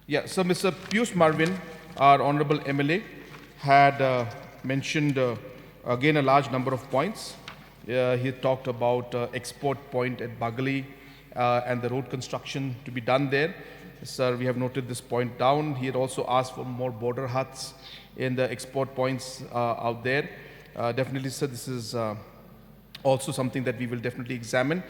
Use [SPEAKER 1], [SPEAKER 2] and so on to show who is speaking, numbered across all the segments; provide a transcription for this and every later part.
[SPEAKER 1] Yeah, so Mr. Piyush Marvin, our Honorable MLA, had mentioned again a large number of points. He talked about export point at Bagali and the road construction to be done there. Sir, we have noted this point down. He had also asked for more border huts in the export points out there. Definitely, sir, this is also something that we will definitely examine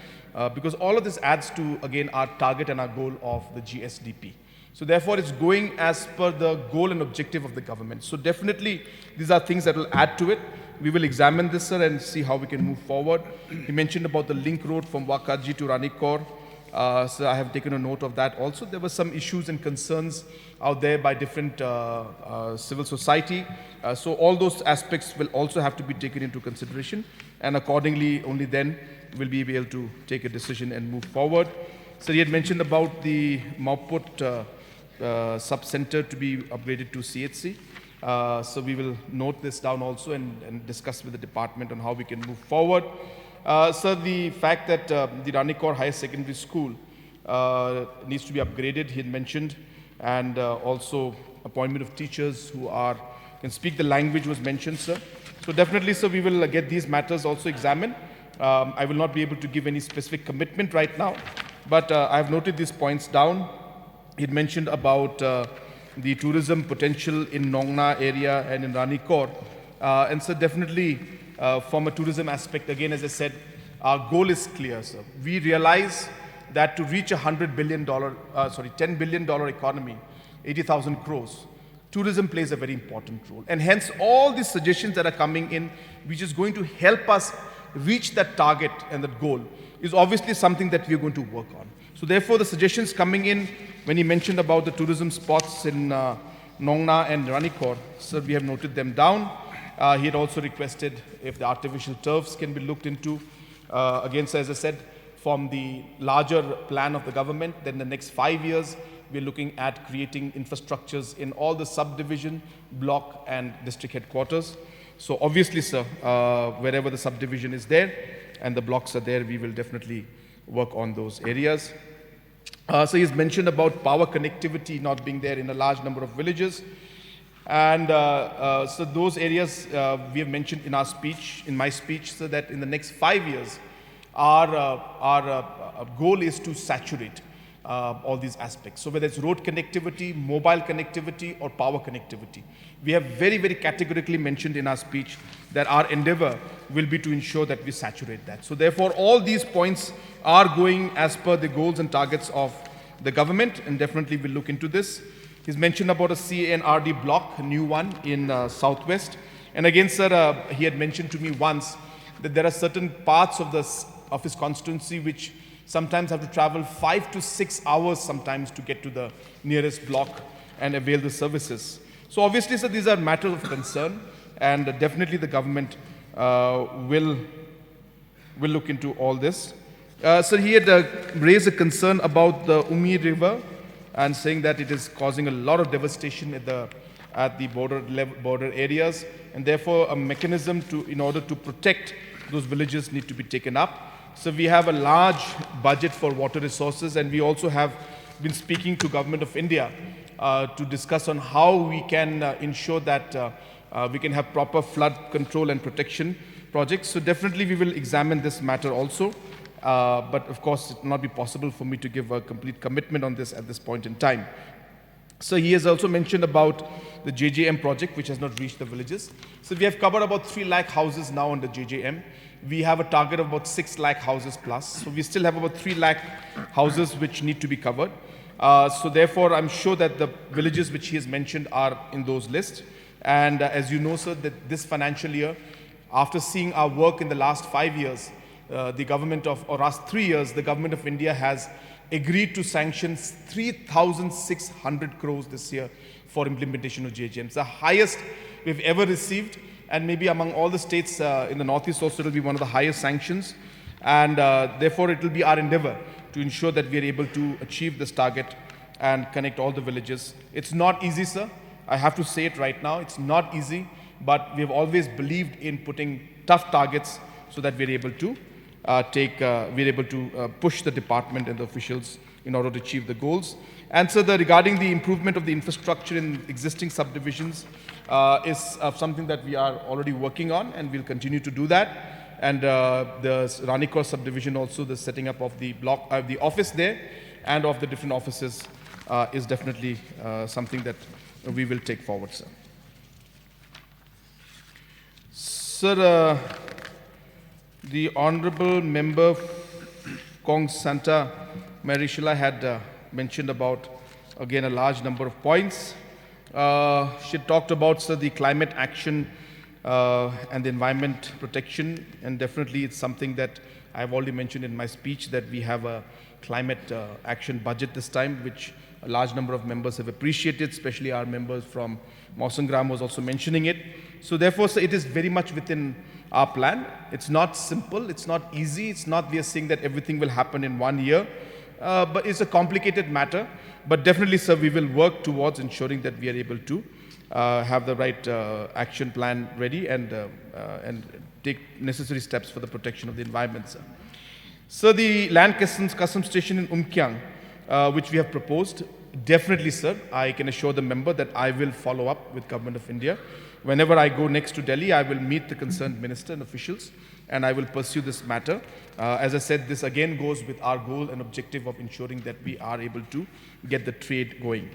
[SPEAKER 1] because all of this adds to, again, our target and our goal of the GSDP. So therefore, it's going as per the goal and objective of the government. So definitely, these are things that will add to it. We will examine this, sir, and see how we can move forward. He mentioned about the link road from Wakaji to Ranikor. So I have taken a note of that also. There were some issues and concerns out there by different civil society. So all those aspects will also have to be taken into consideration. And accordingly, only then will we be able to take a decision and move forward. So he had mentioned about the Mauput sub-center to be upgraded to CHC. So we will note this down also and discuss with the department on how we can move forward. Sir, the fact that the Ranikor Higher Secondary School needs to be upgraded, he had mentioned, and also appointment of teachers who can speak the language was mentioned, sir. So definitely, sir, we will get these matters also examined. I will not be able to give any specific commitment right now, but I have noted these points down. He had mentioned about the tourism potential in Nongna area and in Ranikor. And so definitely from a tourism aspect, again, as I said, our goal is clear, sir. We realize that to reach $10 billion economy, 80,000 crores, tourism plays a very important role. And hence all these suggestions that are coming in, which is going to help us reach that target and that goal, is obviously something that we're going to work on. So therefore, the suggestions coming in, when he mentioned about the tourism spots in Nongna and Ranikor, sir, we have noted them down. He had also requested if the artificial turfs can be looked into. Again, sir, as I said, from the larger plan of the government, then the next 5 years, we're looking at creating infrastructures in all the subdivision, block, and district headquarters. So obviously, sir, wherever the subdivision is there and the blocks are there, we will definitely work on those areas. So he's mentioned about power connectivity not being there in a large number of villages. And so those areas we have mentioned in our speech, in my speech, so that in the next 5 years, our goal is to saturate all these aspects. So whether it's road connectivity, mobile connectivity, or power connectivity, we have very, very categorically mentioned in our speech that our endeavor will be to ensure that we saturate that. So therefore, all these points are going as per the goals and targets of the government, and definitely we'll look into this. He's mentioned about a CNRD block, a new one in Southwest. And again, sir, he had mentioned to me once that there are certain parts of his constituency which sometimes have to travel 5 to 6 hours sometimes to get to the nearest block and avail the services. So obviously, sir, these are matters of concern, and definitely the government will look into all this. Sir, he had raised a concern about the Umi River and saying that it is causing a lot of devastation at the border areas, and therefore a mechanism in order to protect those villages need to be taken up. So we have a large budget for water resources, and we also have been speaking to Government of India to discuss on how we can ensure that we can have proper flood control and protection projects. So definitely we will examine this matter also. But of course, it will not be possible for me to give a complete commitment on this at this point in time. So he has also mentioned about the JJM project, which has not reached the villages. So we have covered about 3 lakh houses now under JJM. We have a target of about 6 lakh houses plus. So we still have about 3 lakh houses which need to be covered. So therefore, I'm sure that the villages which he has mentioned are in those lists. And as you know, sir, that this financial year, after seeing our work in the last 5 years, last 3 years, the Government of India has agreed to sanction 3,600 crores this year for implementation of JJM. It's the highest we've ever received, and maybe among all the states in the Northeast also, it will be one of the highest sanctions. And therefore, it will be our endeavor to ensure that we are able to achieve this target and connect all the villages. It's not easy, sir. I have to say it right now. It's not easy, but we have always believed in putting tough targets so that we're able to push the department and the officials in order to achieve the goals. And so regarding the improvement of the infrastructure in existing subdivisions is something that we are already working on, and we'll continue to do that. And the Ranikor subdivision also, the setting up of the block, the office there and of the different offices is definitely something that we will take forward, sir. Sir, the Honorable Member Kong Santa Maricela had mentioned about, again, a large number of points. She talked about, sir, the climate action and the environment protection, and definitely it's something that I've already mentioned in my speech, that we have a climate action budget this time, which a large number of members have appreciated, especially our members from Mausangram was also mentioning it. So therefore, sir, it is very much within our plan. It's not simple, it's not easy, it's not we are saying that everything will happen in 1 year, but it's a complicated matter. But definitely, sir, we will work towards ensuring that we are able to have the right action plan ready and take necessary steps for the protection of the environment, sir. So the land customs station in Umkyang, which we have proposed, definitely, sir, I can assure the member that I will follow up with Government of India. Whenever I go next to Delhi, I will meet the concerned minister and officials, and I will pursue this matter. As I said, this again goes with our goal and objective of ensuring that we are able to get the trade going.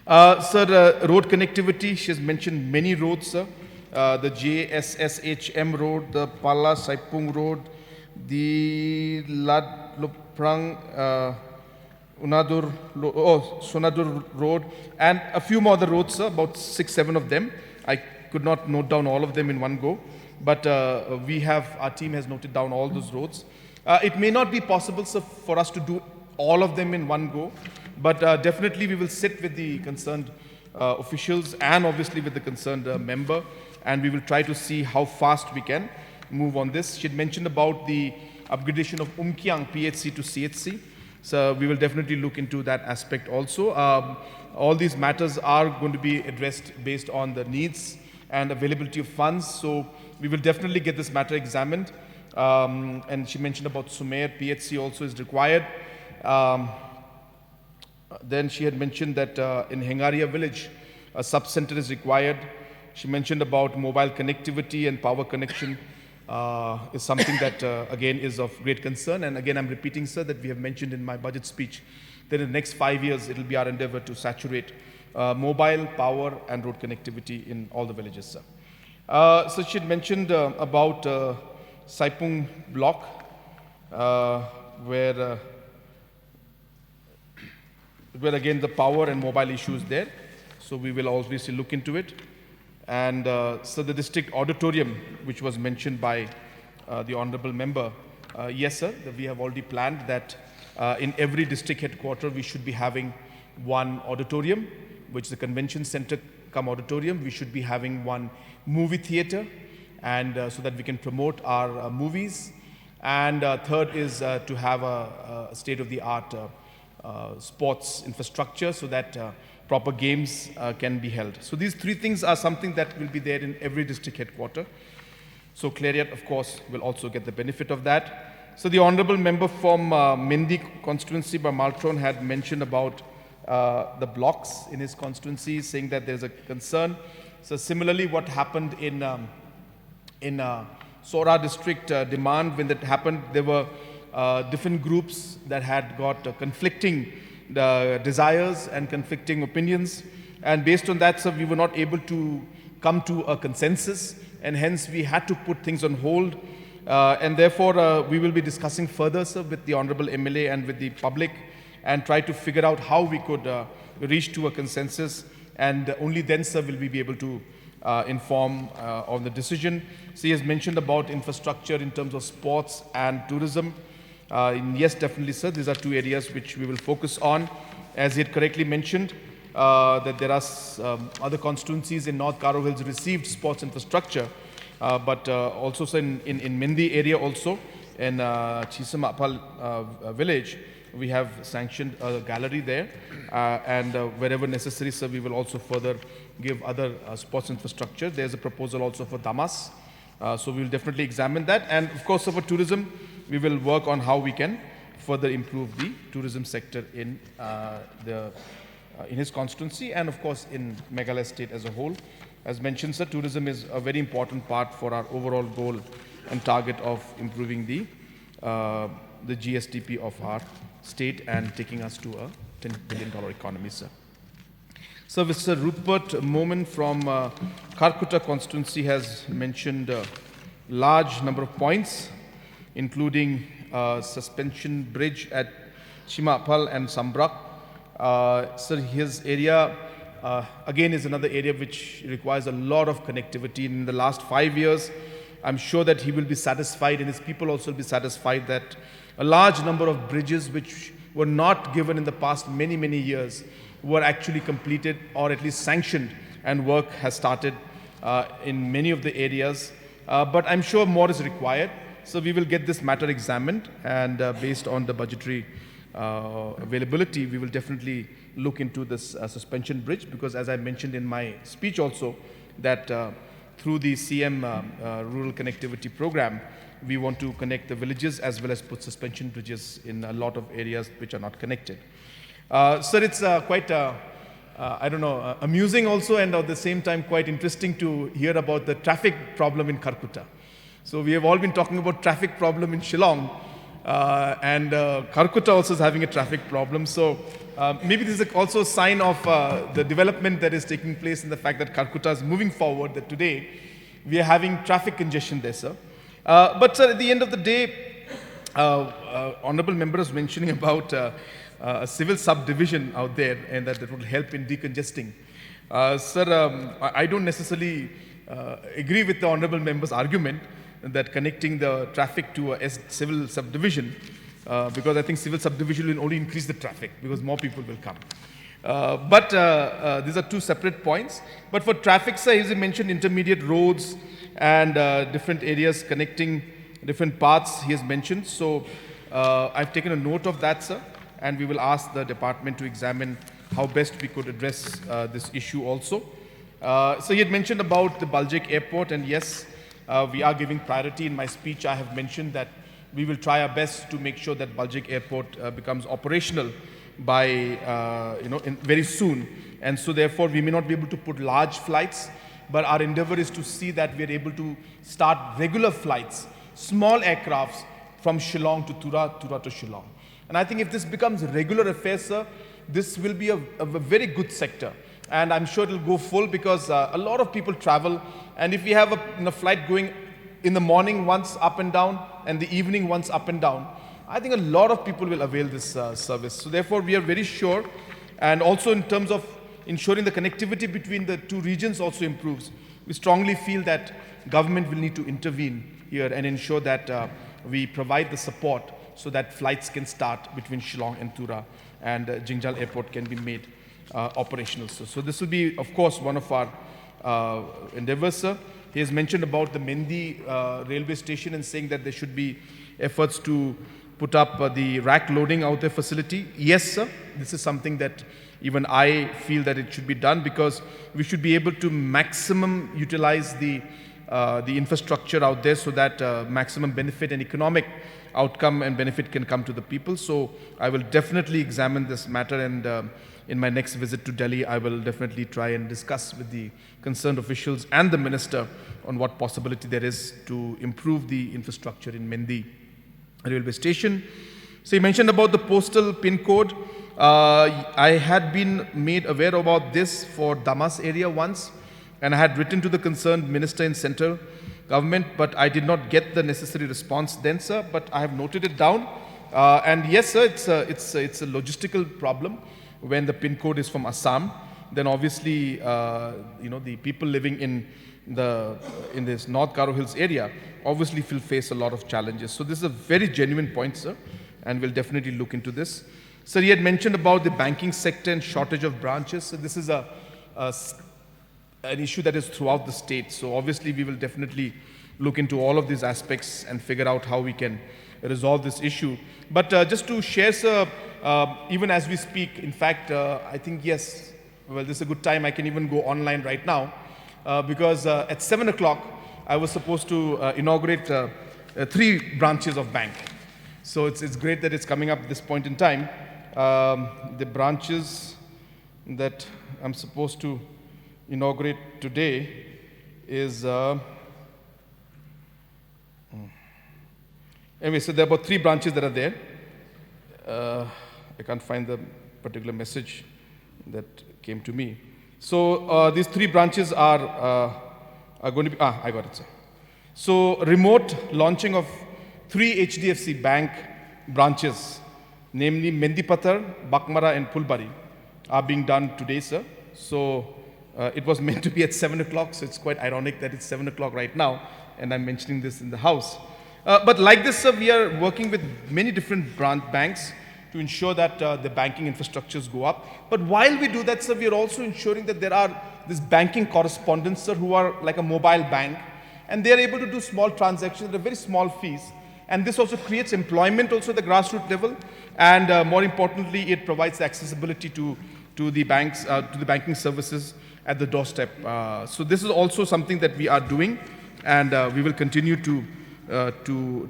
[SPEAKER 1] Sir, road connectivity, she has mentioned many roads, sir. The JSSHM road, the Pala Saipung road, the Ladloprang Sonadur road, and a few more other roads, sir, about 6-7 of them. I could not note down all of them in one go, but our team has noted down all those roads. It may not be possible, sir, for us to do all of them in one go, but definitely we will sit with the concerned officials and obviously with the concerned member, and we will try to see how fast we can move on this. She had mentioned about the upgradation of Umkyang PHC to CHC. So we will definitely look into that aspect also. All these matters are going to be addressed based on the needs and availability of funds. So we will definitely get this matter examined. And she mentioned about Sumer PHC also is required. Then she had mentioned that in Hengaria village, a sub-center is required. She mentioned about mobile connectivity and power connection. Is something that, again, is of great concern. And again, I'm repeating, sir, that we have mentioned in my budget speech that in the next 5 years, it will be our endeavor to saturate mobile, power, and road connectivity in all the villages, sir. So she had mentioned about Saipung block, where again, the power and mobile issues there. So we will obviously look into it. And so the district auditorium, which was mentioned by the honorable member, yes, sir, we have already planned that in every district headquarter, we should be having one auditorium, which is a convention center come auditorium. We should be having one movie theater, and so that we can promote our movies. And third is to have a state-of-the-art sports infrastructure so that proper games can be held. So these three things are something that will be there in every district headquarter. So Clariot, of course, will also get the benefit of that. So the honorable member from Mendi constituency by Maltron had mentioned about the blocks in his constituency, saying that there's a concern. So similarly, what happened in Sora district demand, when that happened, there were different groups that had got conflicting desires and conflicting opinions, and based on that, sir, we were not able to come to a consensus, and hence we had to put things on hold, and therefore we will be discussing further, sir, with the honorable MLA and with the public, and try to figure out how we could reach to a consensus, and only then, sir, will we be able to inform on the decision. So he has mentioned about infrastructure in terms of sports and tourism. Yes, definitely, sir. These are two areas which we will focus on. As he had correctly mentioned, that there are other constituencies in North Karo Hills received sports infrastructure, but also, sir, in Mendi area also, in Chisamapal village, we have sanctioned a gallery there, and wherever necessary, sir, we will also further give other sports infrastructure. There's a proposal also for Damas, so we will definitely examine that. And of course, for tourism, we will work on how we can further improve the tourism sector in in his constituency and of course in Meghalaya state as a whole. As mentioned, sir, tourism is a very important part for our overall goal and target of improving the GSDP of our state and taking us to a $10 billion economy, sir. So, Mr. Rupert Momin from Karkuta constituency has mentioned a large number of points, including suspension bridge at Chimapal and Sambrak. Sir, his area again is another area which requires a lot of connectivity. In the last 5 years, I'm sure that he will be satisfied and his people also will be satisfied that a large number of bridges which were not given in the past many years were actually completed or at least sanctioned, and work has started in many of the areas. But I'm sure more is required. So we will get this matter examined, and based on the budgetary availability, we will definitely look into this suspension bridge, because as I mentioned in my speech also, that through the CM Rural Connectivity Program, we want to connect the villages as well as put suspension bridges in a lot of areas which are not connected. Sir, it's quite, amusing also, and at the same time quite interesting to hear about the traffic problem in Karkuta. So we have all been talking about traffic problem in Shillong, and Karkuta also is having a traffic problem. So maybe this is also a sign of the development that is taking place in the fact that Karkuta is moving forward, that today we are having traffic congestion there, sir. But sir, at the end of the day, honorable member was mentioning about a civil subdivision out there, and that would help in decongesting. Sir, I don't necessarily agree with the honorable member's argument that connecting the traffic to a civil subdivision, because I think civil subdivision will only increase the traffic because more people will come. But these are two separate points. But for traffic, sir, as you mentioned, intermediate roads and different areas connecting different paths he has mentioned. So I've taken a note of that, sir, and we will ask the department to examine how best we could address this issue also. So he had mentioned about the Baljek Airport, and yes, we are giving priority. In my speech, I have mentioned that we will try our best to make sure that Baljek Airport becomes operational by very soon. And so therefore, we may not be able to put large flights, but our endeavor is to see that we are able to start regular flights, small aircrafts from Shillong to Tura, Tura to Shillong. And I think if this becomes a regular affair, sir, this will be a very good sector. And I'm sure it will go full, because a lot of people travel. And if we have a flight going in the morning once up and down, and the evening once up and down, I think a lot of people will avail this service. So therefore, we are very sure. And also in terms of ensuring the connectivity between the two regions also improves, we strongly feel that government will need to intervene here and ensure that we provide the support so that flights can start between Shillong and Tura, and Jingjal Airport can be made operational. So this will be, of course, one of our endeavors, sir. He has mentioned about the Mendi railway station and saying that there should be efforts to put up the rack loading out there facility. Yes, sir, this is something that even I feel that it should be done, because we should be able to maximum utilize the infrastructure out there, so that maximum benefit and economic outcome and benefit can come to the people. So I will definitely examine this matter, and in my next visit to Delhi, I will definitely try and discuss with the concerned officials and the minister on what possibility there is to improve the infrastructure in Mendi railway station. So he mentioned about the postal pin code. I had been made aware about this for Damas area once, and I had written to the concerned minister in central government, but I did not get the necessary response then, sir. But I have noted it down, and yes, sir, it's a logistical problem. When the pin code is from Assam, then obviously the people living in this North Garo Hills area obviously will face a lot of challenges. So this is a very genuine point, sir, and we'll definitely look into this. Sir, he had mentioned about the banking sector and shortage of branches. So this is an issue that is throughout the state. So obviously we will definitely look into all of these aspects and figure out how we can resolve this issue. But just to share, sir, even as we speak, in fact, I think, yes, well, this is a good time. I can even go online right now, because at 7 o'clock, I was supposed to inaugurate 3 branches of bank. So it's great that it's coming up at this point in time. The branches that I'm supposed to inaugurate today is, anyway, so there are about 3 branches that are there. I can't find the particular message that came to me. So these 3 branches are going to be, I got it, sir. So remote launching of 3 HDFC Bank branches, namely Mendipathar, Bakmara and Pulbari, are being done today, sir. So it was meant to be at 7 o'clock, so it's quite ironic that it's 7 o'clock right now, and I'm mentioning this in the House. But like this, sir, we are working with many different banks to ensure that the banking infrastructures go up. But while we do that, sir, we are also ensuring that there are this banking correspondents, sir, who are like a mobile bank, and they are able to do small transactions at a very small fees. And this also creates employment also at the grassroots level, and more importantly, it provides accessibility to the banks, to the banking services at the doorstep. So this is also something that we are doing, and we will continue to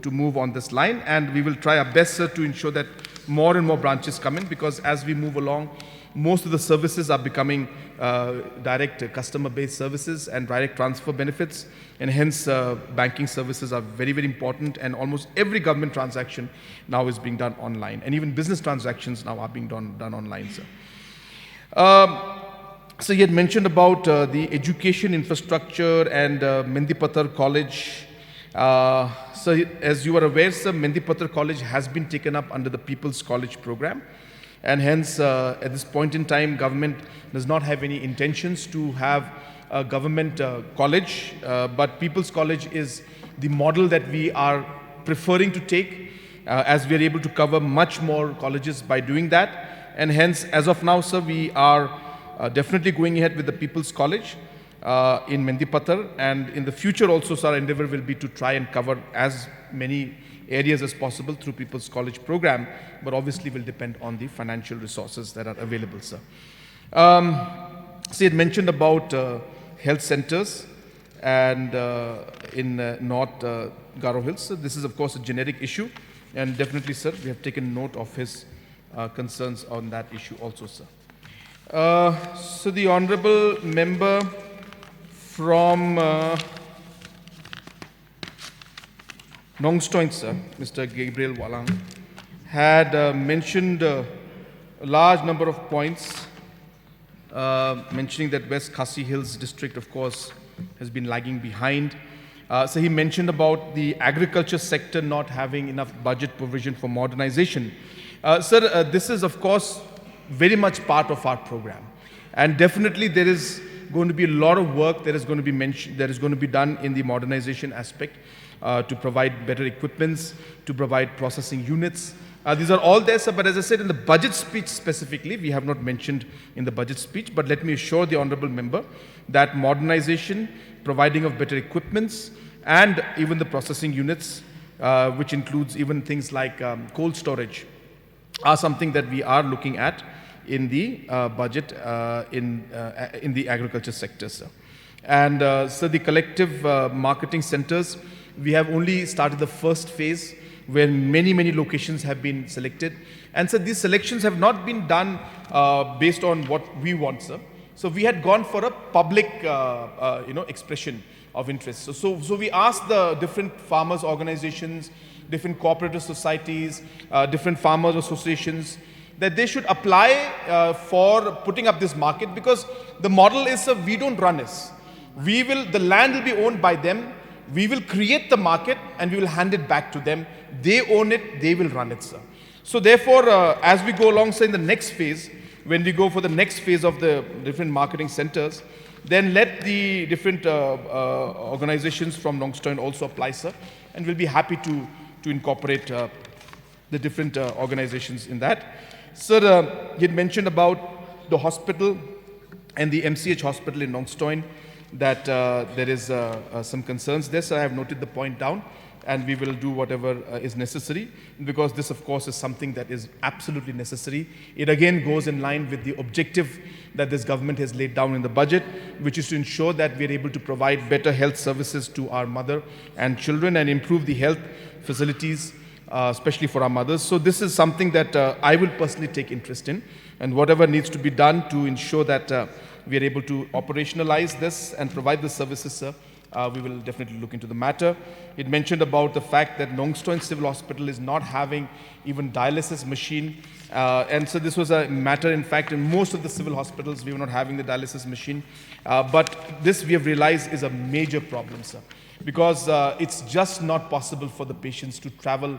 [SPEAKER 1] move on this line, and we will try our best, sir, to ensure that more and more branches come in, because as we move along, most of the services are becoming direct customer-based services and direct transfer benefits, and hence banking services are very, very important, and almost every government transaction now is being done online, and even business transactions now are being done online, sir. So you had mentioned about the education infrastructure and Mendipathar College. So as you are aware, sir, Mendipathar College has been taken up under the People's College program, and hence at this point in time, government does not have any intentions to have a government college, but People's College is the model that we are preferring to take, as we are able to cover much more colleges by doing that, and hence as of now, sir, we are definitely going ahead with the People's College in Mendipathar, and in the future also, sir, our endeavor will be to try and cover as many areas as possible through People's College program, but obviously will depend on the financial resources that are available, sir. So you had mentioned about health centers and in North Garo Hills. So this is of course a generic issue, and definitely, sir, we have taken note of his concerns on that issue also, sir. So the honorable member from Nongstoin, sir, Mr. Gabriel Walang, had mentioned a large number of points, mentioning that West Khasi Hills district, of course, has been lagging behind. So he mentioned about the agriculture sector not having enough budget provision for modernization. Sir, this is, of course, very much part of our program, and definitely there is going to be a lot of work that is going to be done in the modernization aspect, to provide better equipments, to provide processing units. These are all there, sir, but as I said, in the budget speech specifically, we have not mentioned in the budget speech, but let me assure the honorable member that modernization, providing of better equipments, and even the processing units, which includes even things like cold storage, are something that we are looking at in the budget in the agriculture sector, sir. And so the collective marketing centers, we have only started the first phase, where many, many locations have been selected. And so these selections have not been done based on what we want, sir. So we had gone for a public expression of interest. So we asked the different farmers organizations, different cooperative societies, different farmers associations, that they should apply for putting up this market, because the model is, we don't run this. The land will be owned by them. We will create the market and we will hand it back to them. They own it, they will run it, sir. So therefore, as we go along, sir, in the next phase, when we go for the next phase of the different marketing centers, then let the different organizations from Nongstoin also apply, sir, and we'll be happy to incorporate the different organizations in that. Sir, you had mentioned about the hospital and the MCH hospital in Nongstoin, that there is some concerns there. So I have noted the point down, and we will do whatever is necessary, because this, of course, is something that is absolutely necessary. It again goes in line with the objective that this government has laid down in the budget, which is to ensure that we are able to provide better health services to our mother and children and improve the health facilities especially for our mothers. So this is something that I will personally take interest in, and whatever needs to be done to ensure that we are able to operationalize this and provide the services, sir, we will definitely look into the matter. It mentioned about the fact that Nongstoin Civil Hospital is not having even dialysis machine. And so this was a matter, in fact, in most of the civil hospitals, we were not having the dialysis machine. But this we have realized is a major problem, sir, because it's just not possible for the patients to travel,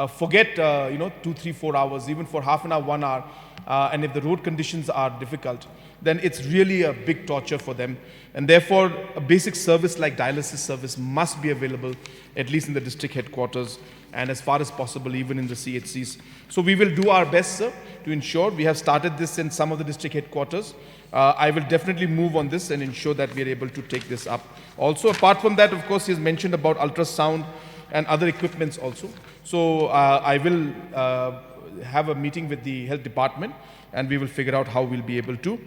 [SPEAKER 1] forget, 2, 3, 4 hours, even for half an hour, 1 hour. And if the road conditions are difficult, then it's really a big torture for them. And therefore, a basic service like dialysis service must be available, at least in the district headquarters, and as far as possible, even in the CHCs. So we will do our best, sir, to ensure. We have started this in some of the district headquarters. I will definitely move on this and ensure that we are able to take this up. Also, apart from that, of course, he has mentioned about ultrasound and other equipments also. So I will have a meeting with the health department, and we will figure out how we'll be able to,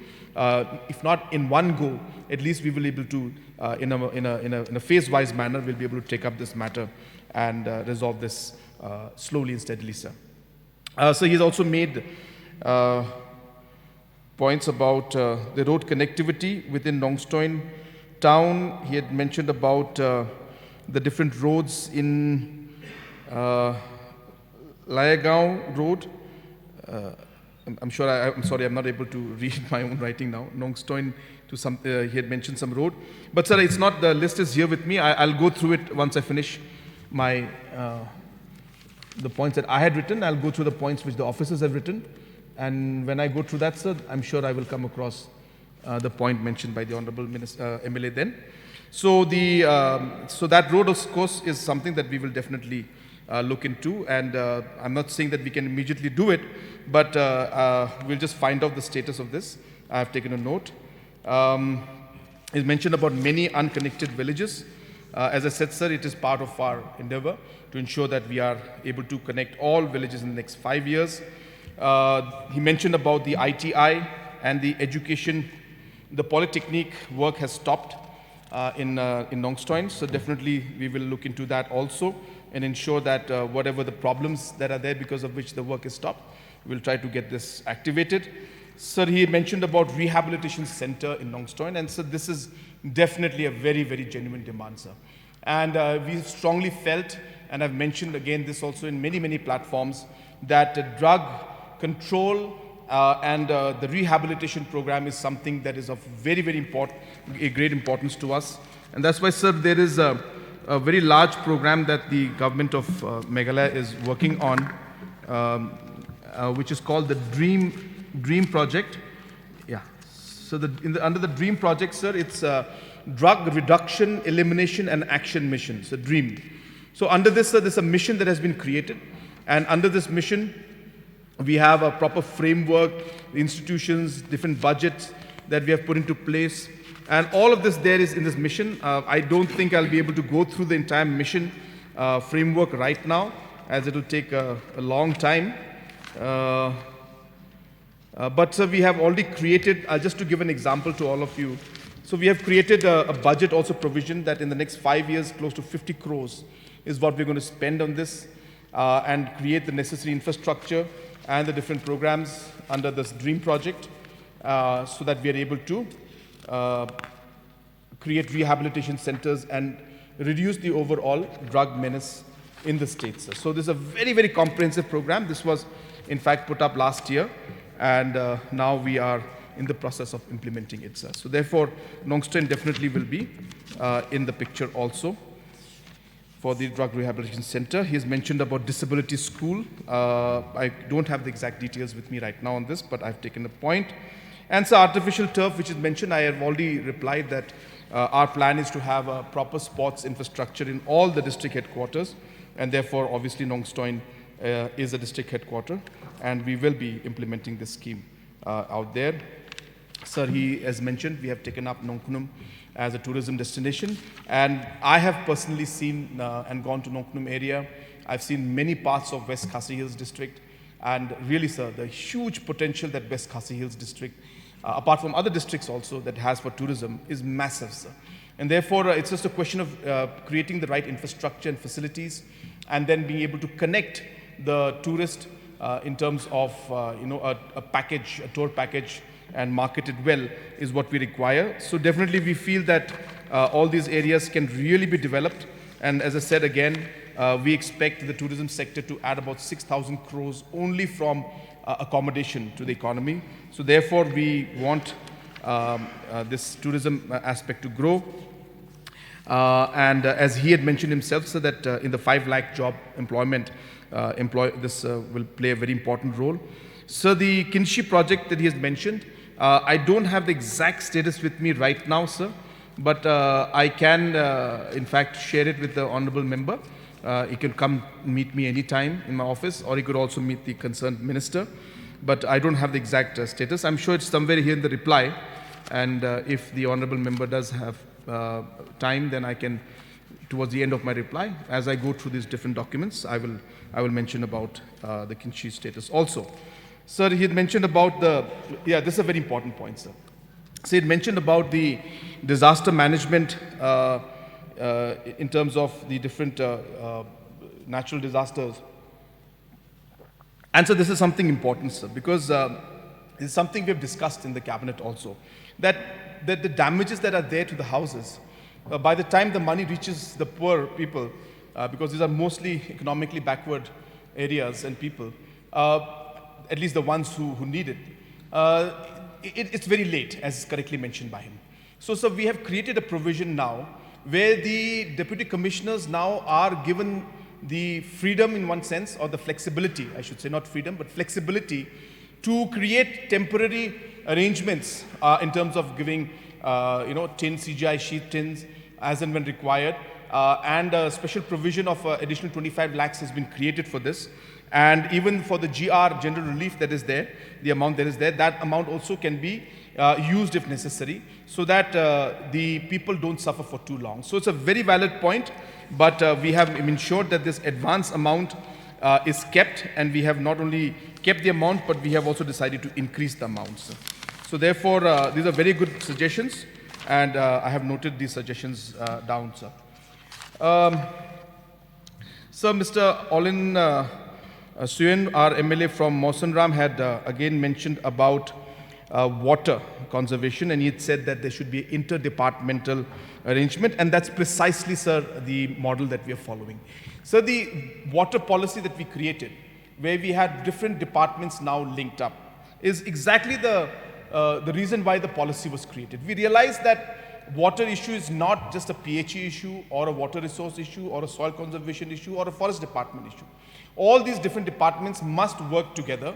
[SPEAKER 1] if not in one go, at least we will be able to, in a phase-wise manner, we'll be able to take up this matter and resolve this slowly and steadily, sir. So he's also made points about the road connectivity within Nongstoin town. He had mentioned about the different roads in Layagaon Road. I'm sorry, I'm not able to read my own writing now. Nongstoin to some, he had mentioned some road. But sir, it's not, the list is here with me. I'll go through it once I finish my, the points that I had written. I'll go through the points which the officers have written. And when I go through that, sir, I'm sure I will come across the point mentioned by the Honorable MLA then. So so that road, of course, is something that we will definitely look into, and I'm not saying that we can immediately do it, but we'll just find out the status of this. I have taken a note. It's mentioned about many unconnected villages. As I said, sir, it is part of our endeavor to ensure that we are able to connect all villages in the next 5 years. He mentioned about the ITI and the education. The polytechnic work has stopped in Nongstoin, so definitely we will look into that also and ensure that whatever the problems that are there because of which the work is stopped, we'll try to get this activated. Sir, he mentioned about rehabilitation center in Nongstoin, and so this is definitely a very, very genuine demand, sir. And we strongly felt, and I've mentioned again this also in many, many platforms, that drug control and the rehabilitation program is something that is of very, very great importance to us. And that's why, sir, there is a very large program that the government of Meghalaya is working on, which is called the Dream Project. Yeah. So under the Dream Project, sir, it's Drug Reduction, Elimination and Action Mission, so DREAM. So under this, sir, there's a mission that has been created, and under this mission, we have a proper framework, institutions, different budgets that we have put into place. And all of this there is in this mission. I don't think I'll be able to go through the entire mission framework right now, as it will take a long time. But sir, we have already created, just to give an example to all of you, so we have created a budget also provision that in the next 5 years, close to 50 crores is what we're going to spend on this and create the necessary infrastructure and the different programs under this DREAM project so that we are able to create rehabilitation centers and reduce the overall drug menace in the states. So this is a very, very comprehensive program. This was, in fact, put up last year, and now we are in the process of implementing it, sir. So therefore, Nongstoin definitely will be in the picture also for the drug rehabilitation center. He has mentioned about disability school. I don't have the exact details with me right now on this, but I've taken the point. And so artificial turf, which is mentioned, I have already replied that our plan is to have a proper sports infrastructure in all the district headquarters, and therefore, obviously, Nongstoin is a district headquarter, and we will be implementing this scheme out there. Sir, he has mentioned, we have taken up Nongkhnum as a tourism destination, and I have personally seen and gone to Nongkhnum area. I've seen many parts of West Khasi Hills district, and really, sir, the huge potential that West Khasi Hills district apart from other districts also that has for tourism, is massive, sir. And therefore, it's just a question of creating the right infrastructure and facilities, and then being able to connect the tourist in terms of a package, a tour package, and market it well is what we require. So definitely we feel that all these areas can really be developed. And as I said again, we expect the tourism sector to add about 6,000 crores only from accommodation to the economy. So therefore we want this tourism aspect to grow. And as he had mentioned himself, so that in the 5 lakh job employment, this will play a very important role. So the Kinshi project that he has mentioned, I don't have the exact status with me right now, sir, but I can, in fact, share it with the honorable member. He can come meet me anytime in my office, or he could also meet the concerned minister. But I don't have the exact status. I'm sure it's somewhere here in the reply. And if the honorable member does have time, then I can, towards the end of my reply, as I go through these different documents, I will mention about the Kinshi status also. Sir, he had mentioned about this is a very important point, sir. So he had mentioned about the disaster management in terms of the different natural disasters. And so this is something important, sir, because it's something we have discussed in the cabinet also, that the damages that are there to the houses, by the time the money reaches the poor people, because these are mostly economically backward areas and people, at least the ones who need it, it's very late, as correctly mentioned by him. So we have created a provision now where the deputy commissioners now are given the freedom in one sense, or the flexibility, I should say, not freedom, but flexibility to create temporary arrangements in terms of giving, tin, CGI sheet tins as and when required, and a special provision of additional 25 lakhs has been created for this. And even for the GR, general relief that is there, the amount that is there, that amount also can be used if necessary, so that the people don't suffer for too long. So it's a very valid point, but we have ensured that this advance amount is kept, and we have not only kept the amount, but we have also decided to increase the amounts. So therefore, these are very good suggestions, and I have noted these suggestions down, sir. So Mr. Olin Suen, our MLA from Mawsonram, had again mentioned about water conservation, and he had said that there should be an interdepartmental arrangement, and that's precisely, sir, the model that we are following. So the water policy that we created, where we had different departments now linked up, is exactly the reason why the policy was created. We realized that water issue is not just a PHE issue, or a water resource issue, or a soil conservation issue, or a forest department issue. All these different departments must work together,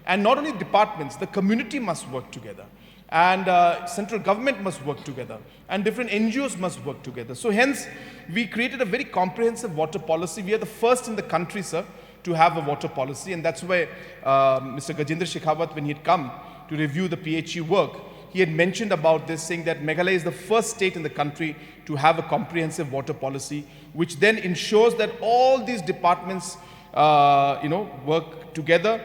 [SPEAKER 1] and not only departments, the community must work together, and central government must work together, and different NGOs must work together. So hence, we created a very comprehensive water policy. We are the first in the country, sir, to have a water policy, and that's why Mr. Gajendra Shekhawat, when he had come to review the PHE work, he had mentioned about this, saying that Meghalaya is the first state in the country to have a comprehensive water policy, which then ensures that all these departments work together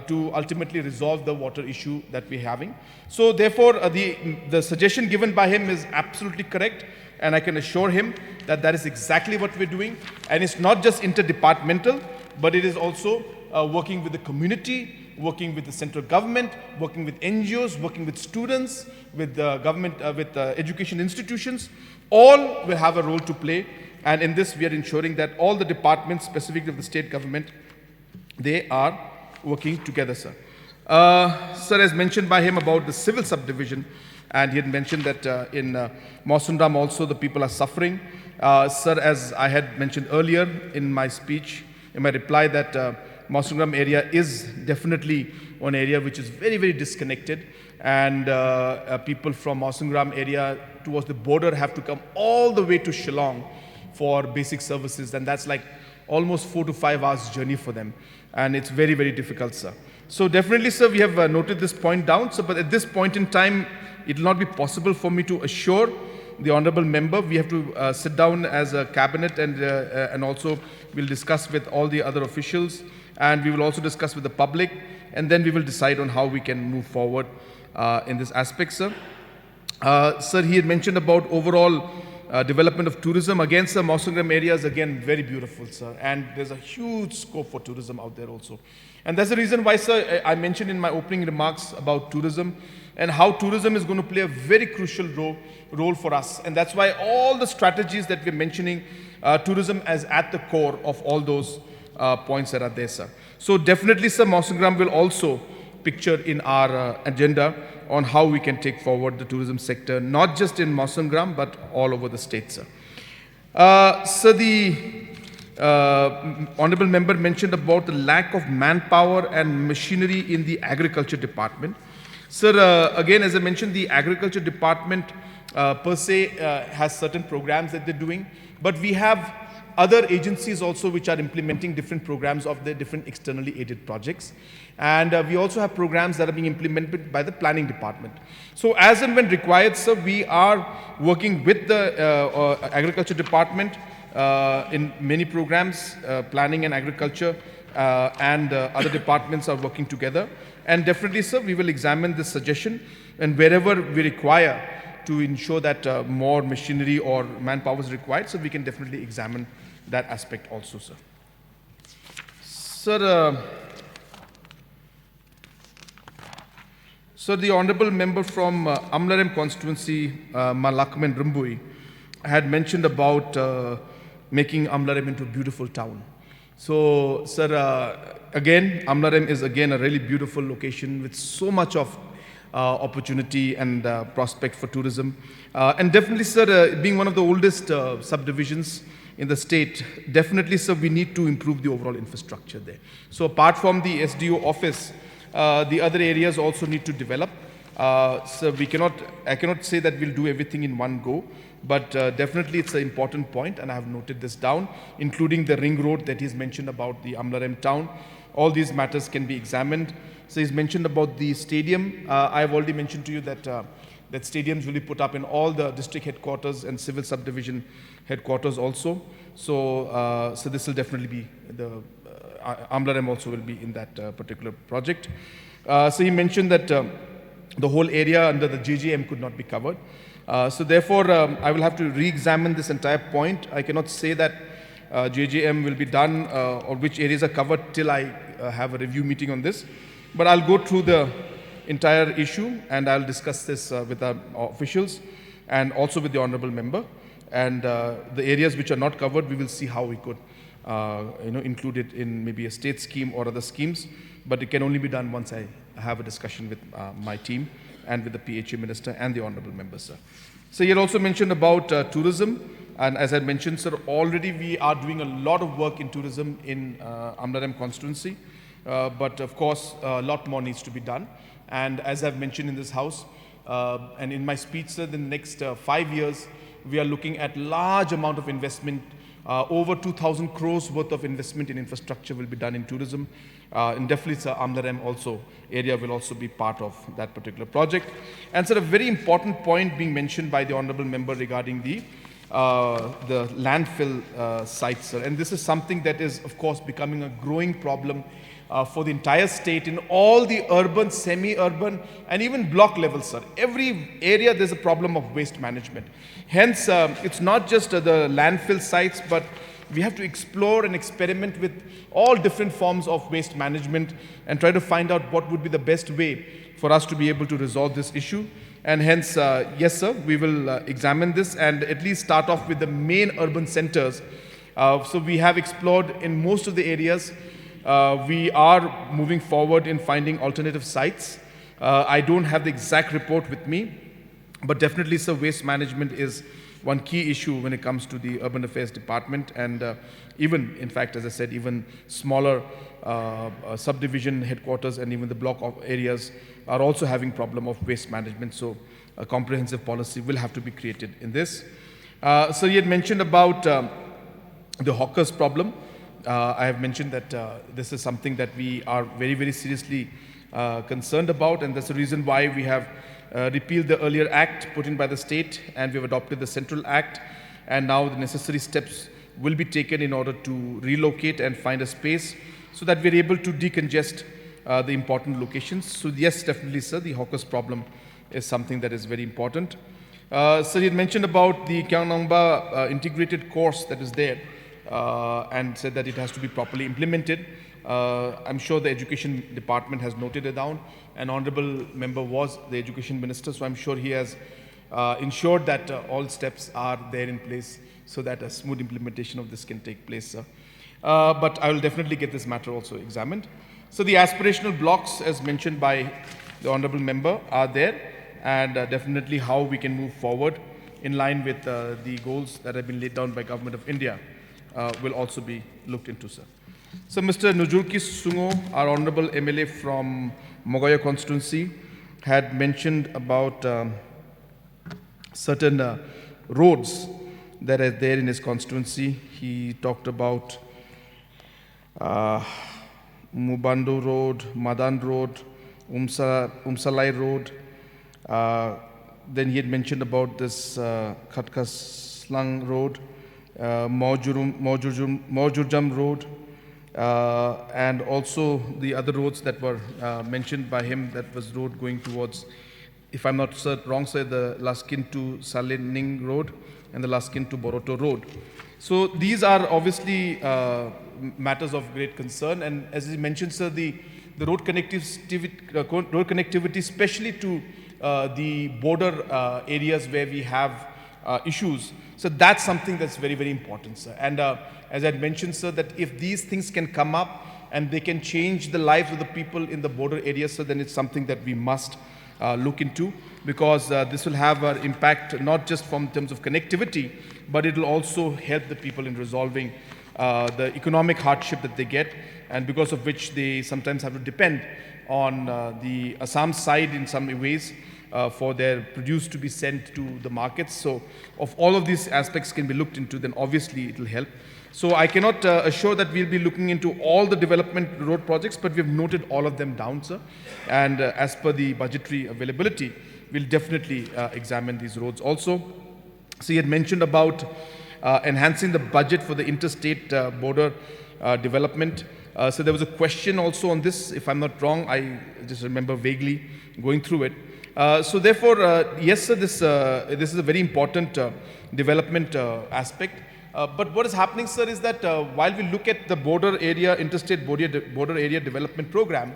[SPEAKER 1] to ultimately resolve the water issue that we're having. So therefore, the suggestion given by him is absolutely correct, and I can assure him that that is exactly what we're doing. And it's not just interdepartmental, but it is also working with the community, working with the central government, working with NGOs, working with students, with the government, with education institutions. All will have a role to play. And in this, we are ensuring that all the departments, specifically of the state government, they are working together, sir. Sir, as mentioned by him about the civil subdivision, and he had mentioned that in Mawsonram also the people are suffering. Sir, as I had mentioned earlier in my speech, in my reply, that Mawsonram area is definitely one area which is very, very disconnected, and people from Mawsonram area towards the border have to come all the way to Shillong for basic services, and that's like almost 4 to 5 hours journey for them, and it's very, very difficult, sir. So definitely, sir, we have noted this point down, so, but at this point in time, it will not be possible for me to assure the honorable member. We have to sit down as a cabinet, and also we'll discuss with all the other officials, and we will also discuss with the public, and then we will decide on how we can move forward. in this aspect, sir. Sir, he had mentioned about overall development of tourism. Again, sir, Mawsyngram area is again very beautiful, sir, and there's a huge scope for tourism out there also. And that's the reason why, sir, I mentioned in my opening remarks about tourism and how tourism is going to play a very crucial role for us. And that's why all the strategies that we're mentioning, tourism as at the core of all those points that are there, sir. So definitely, sir, Mawsyngram will also picture in our agenda on how we can take forward the tourism sector, not just in Mawsyngram, but all over the state, sir. Sir, the Honorable Member mentioned about the lack of manpower and machinery in the Agriculture Department. Sir, again, as I mentioned, the Agriculture Department per se has certain programs that they're doing, but we have other agencies also which are implementing different programs of the different externally aided projects. And we also have programs that are being implemented by the Planning Department. So as and when required, sir, we are working with the Agriculture Department in many programs, planning and agriculture, and other departments are working together. And definitely, sir, we will examine this suggestion, and wherever we require to ensure that more machinery or manpower is required, so we can definitely examine that aspect also, sir. Sir, the Honorable Member from Amlarem constituency, Malakmen Rumbui, had mentioned about making Amlarem into a beautiful town. So, sir, again, Amlarem is again a really beautiful location with so much of opportunity and prospect for tourism. And definitely, sir, being one of the oldest subdivisions in the state, definitely, sir, we need to improve the overall infrastructure there. So apart from the SDO office, the other areas also need to develop. So I cannot say that we'll do everything in one go, but definitely it's an important point, and I have noted this down, including the ring road that he's mentioned about the Amlarem town. All these matters can be examined. So he's mentioned about the stadium. I've already mentioned to you that that stadiums will be put up in all the district headquarters and civil subdivision headquarters also. So, so this will definitely be the Amlarem also will be in that particular project. So he mentioned that the whole area under the JJM could not be covered. So therefore, I will have to re-examine this entire point. I cannot say that JJM will be done or which areas are covered till I have a review meeting on this. But I'll go through the entire issue and I'll discuss this with our officials and also with the Honorable Member. And the areas which are not covered, we will see how we could include it in maybe a state scheme or other schemes. But it can only be done once I have a discussion with my team and with the PHA Minister and the Honorable Member, sir. So you had also mentioned about tourism. And as I mentioned, sir, already we are doing a lot of work in tourism in Amlarem constituency. But of course, a lot more needs to be done. And as I've mentioned in this house and in my speech, sir, in the next 5 years, we are looking at large amount of investment. Over 2,000 crores worth of investment in infrastructure will be done in tourism. And definitely, sir, Amlarem also area will also be part of that particular project. And sir, a very important point being mentioned by the Honorable Member regarding the landfill sites, sir. And this is something that is, of course, becoming a growing problem for the entire state in all the urban, semi-urban, and even block levels, sir. Every area there's a problem of waste management. Hence, it's not just the landfill sites, but we have to explore and experiment with all different forms of waste management and try to find out what would be the best way for us to be able to resolve this issue. And hence, yes, sir, we will examine this and at least start off with the main urban centers. So we have explored in most of the areas. We are moving forward in finding alternative sites. I don't have the exact report with me, but definitely, sir, waste management is one key issue when it comes to the Urban Affairs Department, and even, in fact, as I said, even smaller subdivision headquarters and even the block of areas are also having problem of waste management. So a comprehensive policy will have to be created in this. So you had mentioned about the hawkers problem. I have mentioned that this is something that we are very, very seriously concerned about, and that's the reason why we have repealed the earlier act put in by the state, and we have adopted the central act, and now the necessary steps will be taken in order to relocate and find a space so that we're able to decongest the important locations. So yes, definitely, sir, the hawkers problem is something that is very important. Sir, you had mentioned about the Kyangnamba integrated course that is there and said that it has to be properly implemented. I'm sure the Education Department has noted it down. An honorable member was the Education Minister, so I'm sure he has ensured that all steps are there in place so that a smooth implementation of this can take place, sir. But I will definitely get this matter also examined. So the aspirational blocks, as mentioned by the honorable member, are there, and definitely how we can move forward in line with the goals that have been laid down by Government of India will also be looked into, sir. So Mr. Nujulki Sungo, our honorable MLA from Meghalaya constituency, had mentioned about certain roads that are there in his constituency. He talked about Mubando Road, Madan Road, Umsalai Road. Then he had mentioned about this Khatkaslang Road, Maujurjam Road, and also the other roads that were mentioned by him. That was road going towards, if I'm not wrong, sir, the Laskin to Salining Road and the Laskin to Boroto Road. So these are obviously matters of great concern, and as he mentioned, sir, the road connectivity, especially to the border areas where we have issues. So that's something that's very, very important, sir. And as I had mentioned, sir, that if these things can come up and they can change the lives of the people in the border areas, so then it's something that we must look into, because this will have an impact not just from terms of connectivity, but it will also help the people in resolving the economic hardship that they get, and because of which they sometimes have to depend on the Assam side in some ways for their produce to be sent to the markets. So if all of these aspects can be looked into, then obviously it will help. So I cannot assure that we'll be looking into all the development road projects, but we've noted all of them down, sir. And as per the budgetary availability, we'll definitely examine these roads also. So he had mentioned about enhancing the budget for the interstate border development. So there was a question also on this, if I'm not wrong. I just remember vaguely going through it. So therefore, yes, sir, this is a very important development aspect. But what is happening, sir, is that while we look at the border area, interstate border area development program,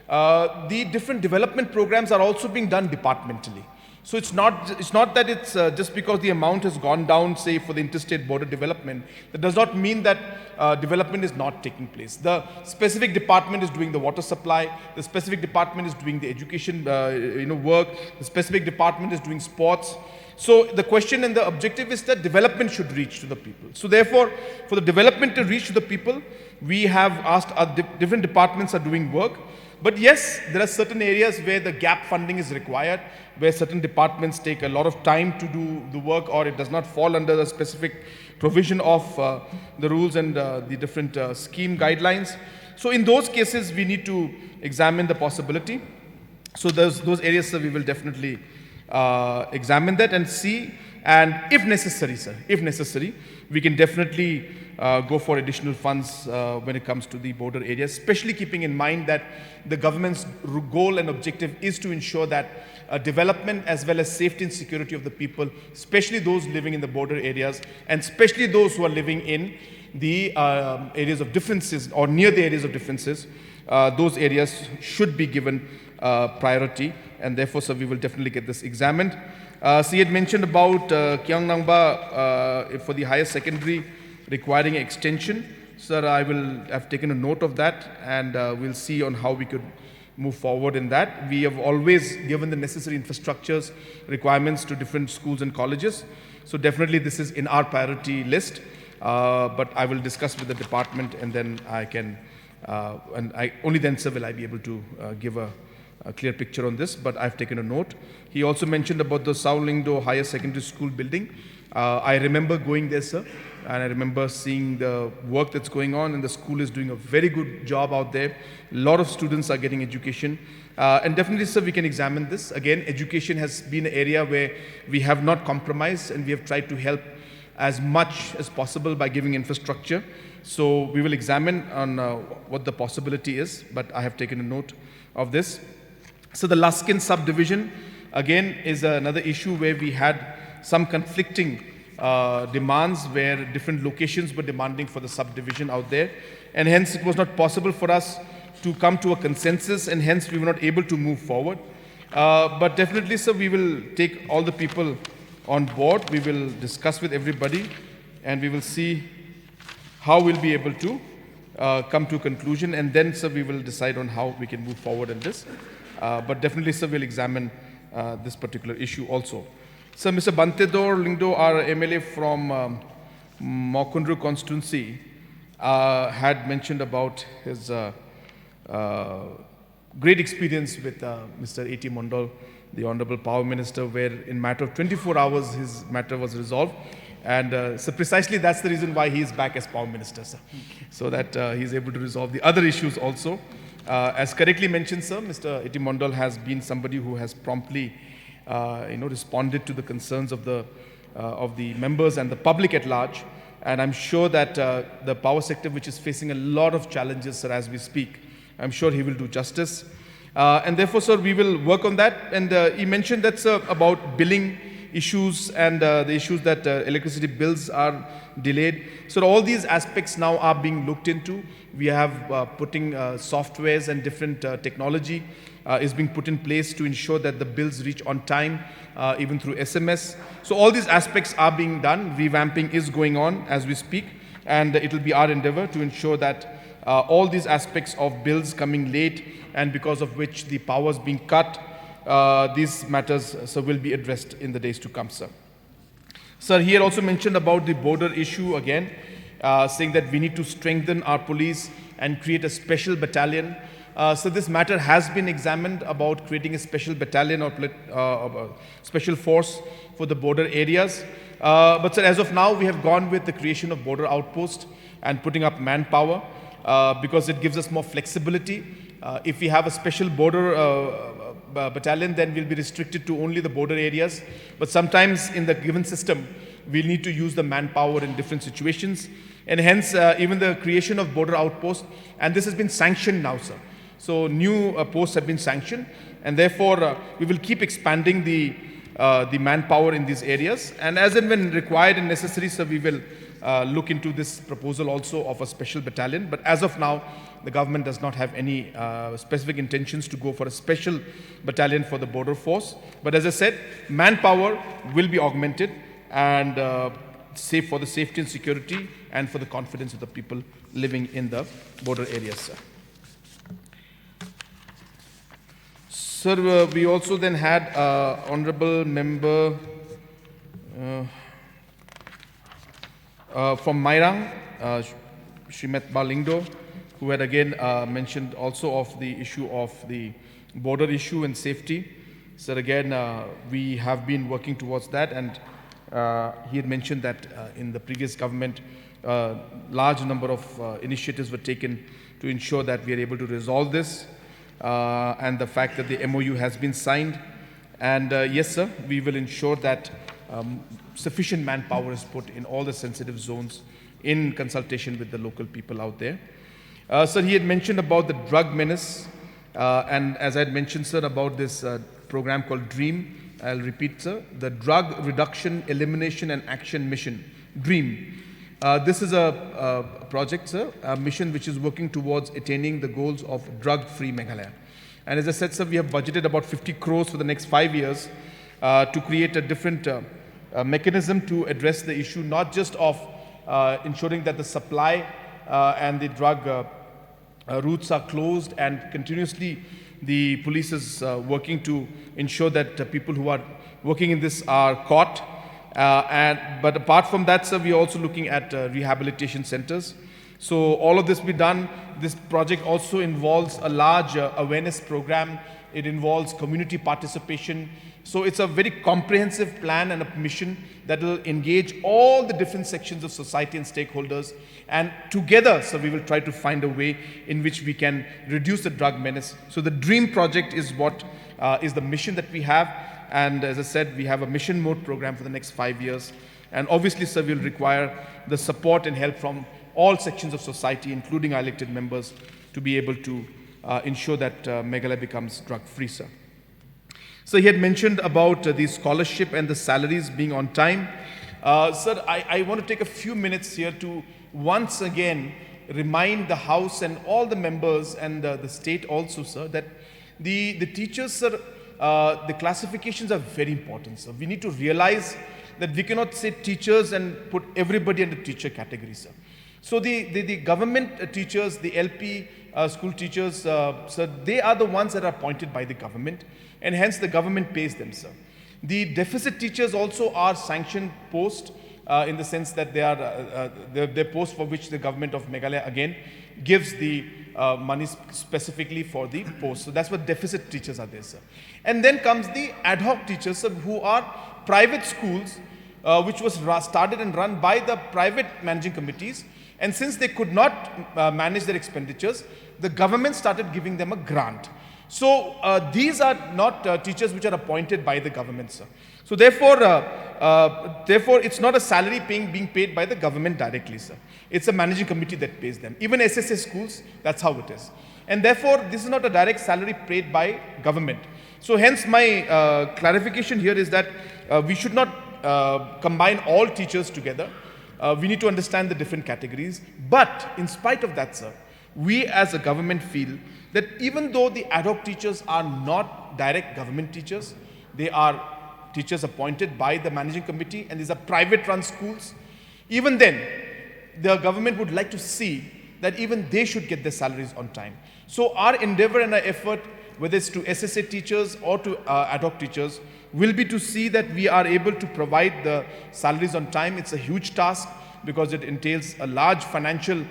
[SPEAKER 1] the different development programs are also being done departmentally. So it's not that it's just because the amount has gone down, say, for the interstate border development, that does not mean that development is not taking place. The specific department is doing the water supply, the specific department is doing the education work, the specific department is doing sports. So the question and the objective is that development should reach to the people. So therefore, for the development to reach to the people, we have asked different departments are doing work. But yes, there are certain areas where the gap funding is required, where certain departments take a lot of time to do the work, or it does not fall under the specific provision of the rules and the different scheme guidelines. So in those cases, we need to examine the possibility. So those areas, sir, we will definitely examine that and see, and if necessary, sir, we can definitely go for additional funds when it comes to the border areas, especially keeping in mind that the government's goal and objective is to ensure that development as well as safety and security of the people, especially those living in the border areas, and especially those who are living in the areas of differences or near the areas of differences, those areas should be given priority, and therefore, sir, we will definitely get this examined. So he had mentioned about Kyangnamba for the higher secondary requiring extension. Sir, I have taken a note of that, and we'll see on how we could move forward in that. We have always given the necessary infrastructures requirements to different schools and colleges. So definitely this is in our priority list, but I will discuss with the department, and then I can, only then, sir, will I be able to give a clear picture on this, but I've taken a note. He also mentioned about the Saulingdo Higher Secondary School building. I remember going there, sir, and I remember seeing the work that's going on, and the school is doing a very good job out there. A lot of students are getting education, and definitely, sir, we can examine this. Again, education has been an area where we have not compromised, and we have tried to help as much as possible by giving infrastructure. So we will examine on what the possibility is, but I have taken a note of this. So the Luskin subdivision, again, is another issue where we had some conflicting demands where different locations were demanding for the subdivision out there. And hence, it was not possible for us to come to a consensus, and hence we were not able to move forward. But definitely, sir, we will take all the people on board. We will discuss with everybody, and we will see how we'll be able to come to a conclusion. And then, sir, we will decide on how we can move forward in this. But definitely, sir, we'll examine this particular issue also. Sir, Mr. Bantedor Lingdo, our MLA from Mokundru constituency, had mentioned about his great experience with Mr. A.T. Mondal, the Honorable Power Minister, where in matter of 24 hours his matter was resolved. And so precisely that's the reason why he is back as Power Minister, sir. So that he is able to resolve the other issues also. As correctly mentioned, sir, Mr. A.T. Mondal has been somebody who has promptly responded to the concerns of the members and the public at large. And I'm sure that the power sector, which is facing a lot of challenges, sir, as we speak, I'm sure he will do justice. And therefore, sir, we will work on that. And he mentioned that, sir, about billing issues and the issues that electricity bills are delayed. So all these aspects now are being looked into. We have putting softwares and different technology is being put in place to ensure that the bills reach on time, even through SMS. So all these aspects are being done. Revamping is going on as we speak, and it will be our endeavor to ensure that all these aspects of bills coming late and because of which the power is being cut, these matters, sir, will be addressed in the days to come, sir. Sir, he had also mentioned about the border issue again, saying that we need to strengthen our police and create a special battalion. So this matter has been examined about creating a special battalion or special force for the border areas. But sir, as of now, we have gone with the creation of border outpost and putting up manpower because it gives us more flexibility. If we have a special border battalion, then we'll be restricted to only the border areas. But sometimes in the given system, we'll need to use the manpower in different situations. And hence, even the creation of border outpost, and this has been sanctioned now, sir. So new posts have been sanctioned, and therefore we will keep expanding the manpower in these areas. And as and when required and necessary, sir, we will look into this proposal also of a special battalion. But as of now, the government does not have any specific intentions to go for a special battalion for the border force. But as I said, manpower will be augmented and safe for the safety and security and for the confidence of the people living in the border areas, sir. Sir, we also then had Honorable Member from Mairang, Shrimat Balingdo, who had again mentioned also of the issue of the border issue and safety. Sir, again, we have been working towards that, and he had mentioned that in the previous government, large number of initiatives were taken to ensure that we are able to resolve this. And the fact that the MOU has been signed. And yes, sir, we will ensure that sufficient manpower is put in all the sensitive zones in consultation with the local people out there. Sir, he had mentioned about the drug menace. And as I had mentioned, sir, about this program called DREAM. I'll repeat, sir, the Drug Reduction, Elimination and Action Mission, DREAM. This is a project, sir, a mission which is working towards attaining the goals of drug-free Meghalaya. And as I said, sir, we have budgeted about 50 crores for the next 5 years to create a different mechanism to address the issue, not just of ensuring that the supply and the drug routes are closed and continuously the police is working to ensure that people who are working in this are caught. But apart from that, sir, we are also looking at rehabilitation centers. So all of this be done. This project also involves a large awareness program. It involves community participation. So it's a very comprehensive plan and a mission that will engage all the different sections of society and stakeholders. And together, so we will try to find a way in which we can reduce the drug menace. So the DREAM project is what is the mission that we have. And as I said, we have a mission mode program for the next 5 years. And obviously, sir, we'll require the support and help from all sections of society, including our elected members, to be able to ensure that Meghalaya becomes drug-free, sir. So he had mentioned about the scholarship and the salaries being on time. Sir, I want to take a few minutes here to once again remind the House and all the members and the state also, sir, that the teachers, sir, the classifications are very important, sir. We need to realize that we cannot say teachers and put everybody under teacher category, sir. So the government teachers, the LP school teachers, sir, they are the ones that are appointed by the government, and hence the government pays them, sir. The deficit teachers also are sanctioned posts in the sense that they are they're posts for which the government of Meghalaya again gives the money specifically for the post. So that's what deficit teachers are there, sir. And then comes the ad hoc teachers, sir, who are private schools which was started and run by the private managing committees. And since they could not manage their expenditures, the government started giving them a grant. So these are not teachers which are appointed by the government, sir. So therefore, it's not a salary being paid by the government directly, sir. It's a managing committee that pays them. Even SSA schools, that's how it is. And therefore, this is not a direct salary paid by government. So hence my clarification here is that we should not combine all teachers together. We need to understand the different categories. But in spite of that, sir, we as a government feel that even though the ad hoc teachers are not direct government teachers, they are teachers appointed by the managing committee, and these are private run schools, even then the government would like to see that even they should get their salaries on time. So our endeavor and our effort, whether it's to SSA teachers or to ad hoc teachers, will be to see that we are able to provide the salaries on time. It's a huge task because it entails a large financial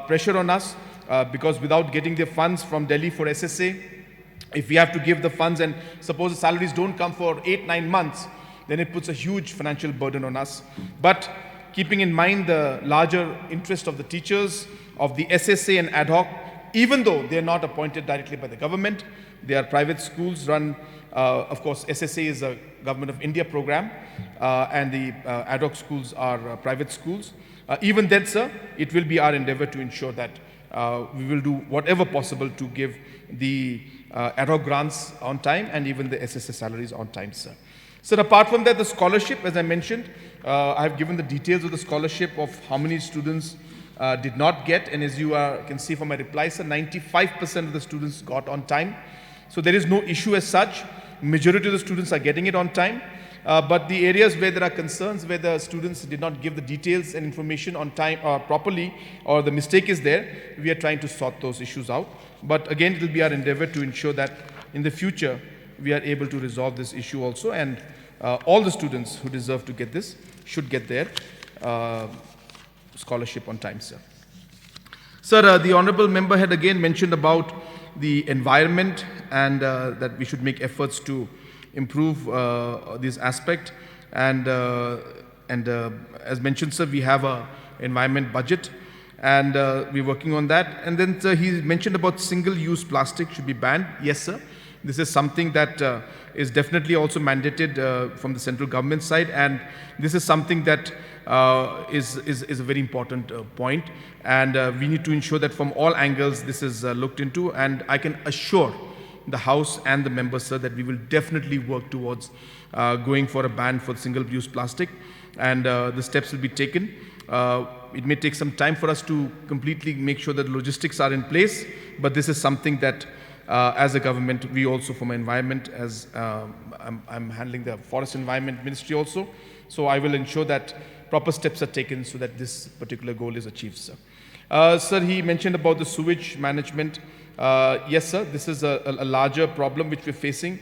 [SPEAKER 1] pressure on us, because without getting the funds from Delhi for SSA, if we have to give the funds and suppose the salaries don't come for 8-9 months, then it puts a huge financial burden on us. But keeping in mind the larger interest of the teachers, of the SSA and ad hoc, even though they are not appointed directly by the government, they are private schools run, of course, SSA is a Government of India program, and the ad hoc schools are private schools. Even then, sir, it will be our endeavor to ensure that we will do whatever possible to give the ad hoc grants on time and even the SSA salaries on time, sir. So apart from that, the scholarship, as I mentioned, I have given the details of the scholarship of how many students did not get, and as you can see from my reply, sir, 95% of the students got on time. So there is no issue as such. Majority of the students are getting it on time. But the areas where there are concerns, where the students did not give the details and information on time properly, or the mistake is there, we are trying to sort those issues out. But again, it will be our endeavor to ensure that in the future, we are able to resolve this issue also, and all the students who deserve to get this should get their scholarship on time, sir. Sir, the honorable member had again mentioned about the environment and that we should make efforts to improve this aspect, and as mentioned, sir, we have a environment budget, and we're working on that. And then, sir, he mentioned about single-use plastic should be banned. Yes, sir, this is something that is definitely also mandated from the central government side, and this is something that is a very important point, and we need to ensure that from all angles this is looked into, and I can assure the House and the members, sir, that we will definitely work towards going for a ban for single-use plastic, and the steps will be taken. It may take some time for us to completely make sure that logistics are in place, but this is something that as a government, we also from environment, as I'm handling the Forest Environment Ministry also, so I will ensure that proper steps are taken so that this particular goal is achieved, sir. Sir, he mentioned about the sewage management. Yes, sir, this is a larger problem which we're facing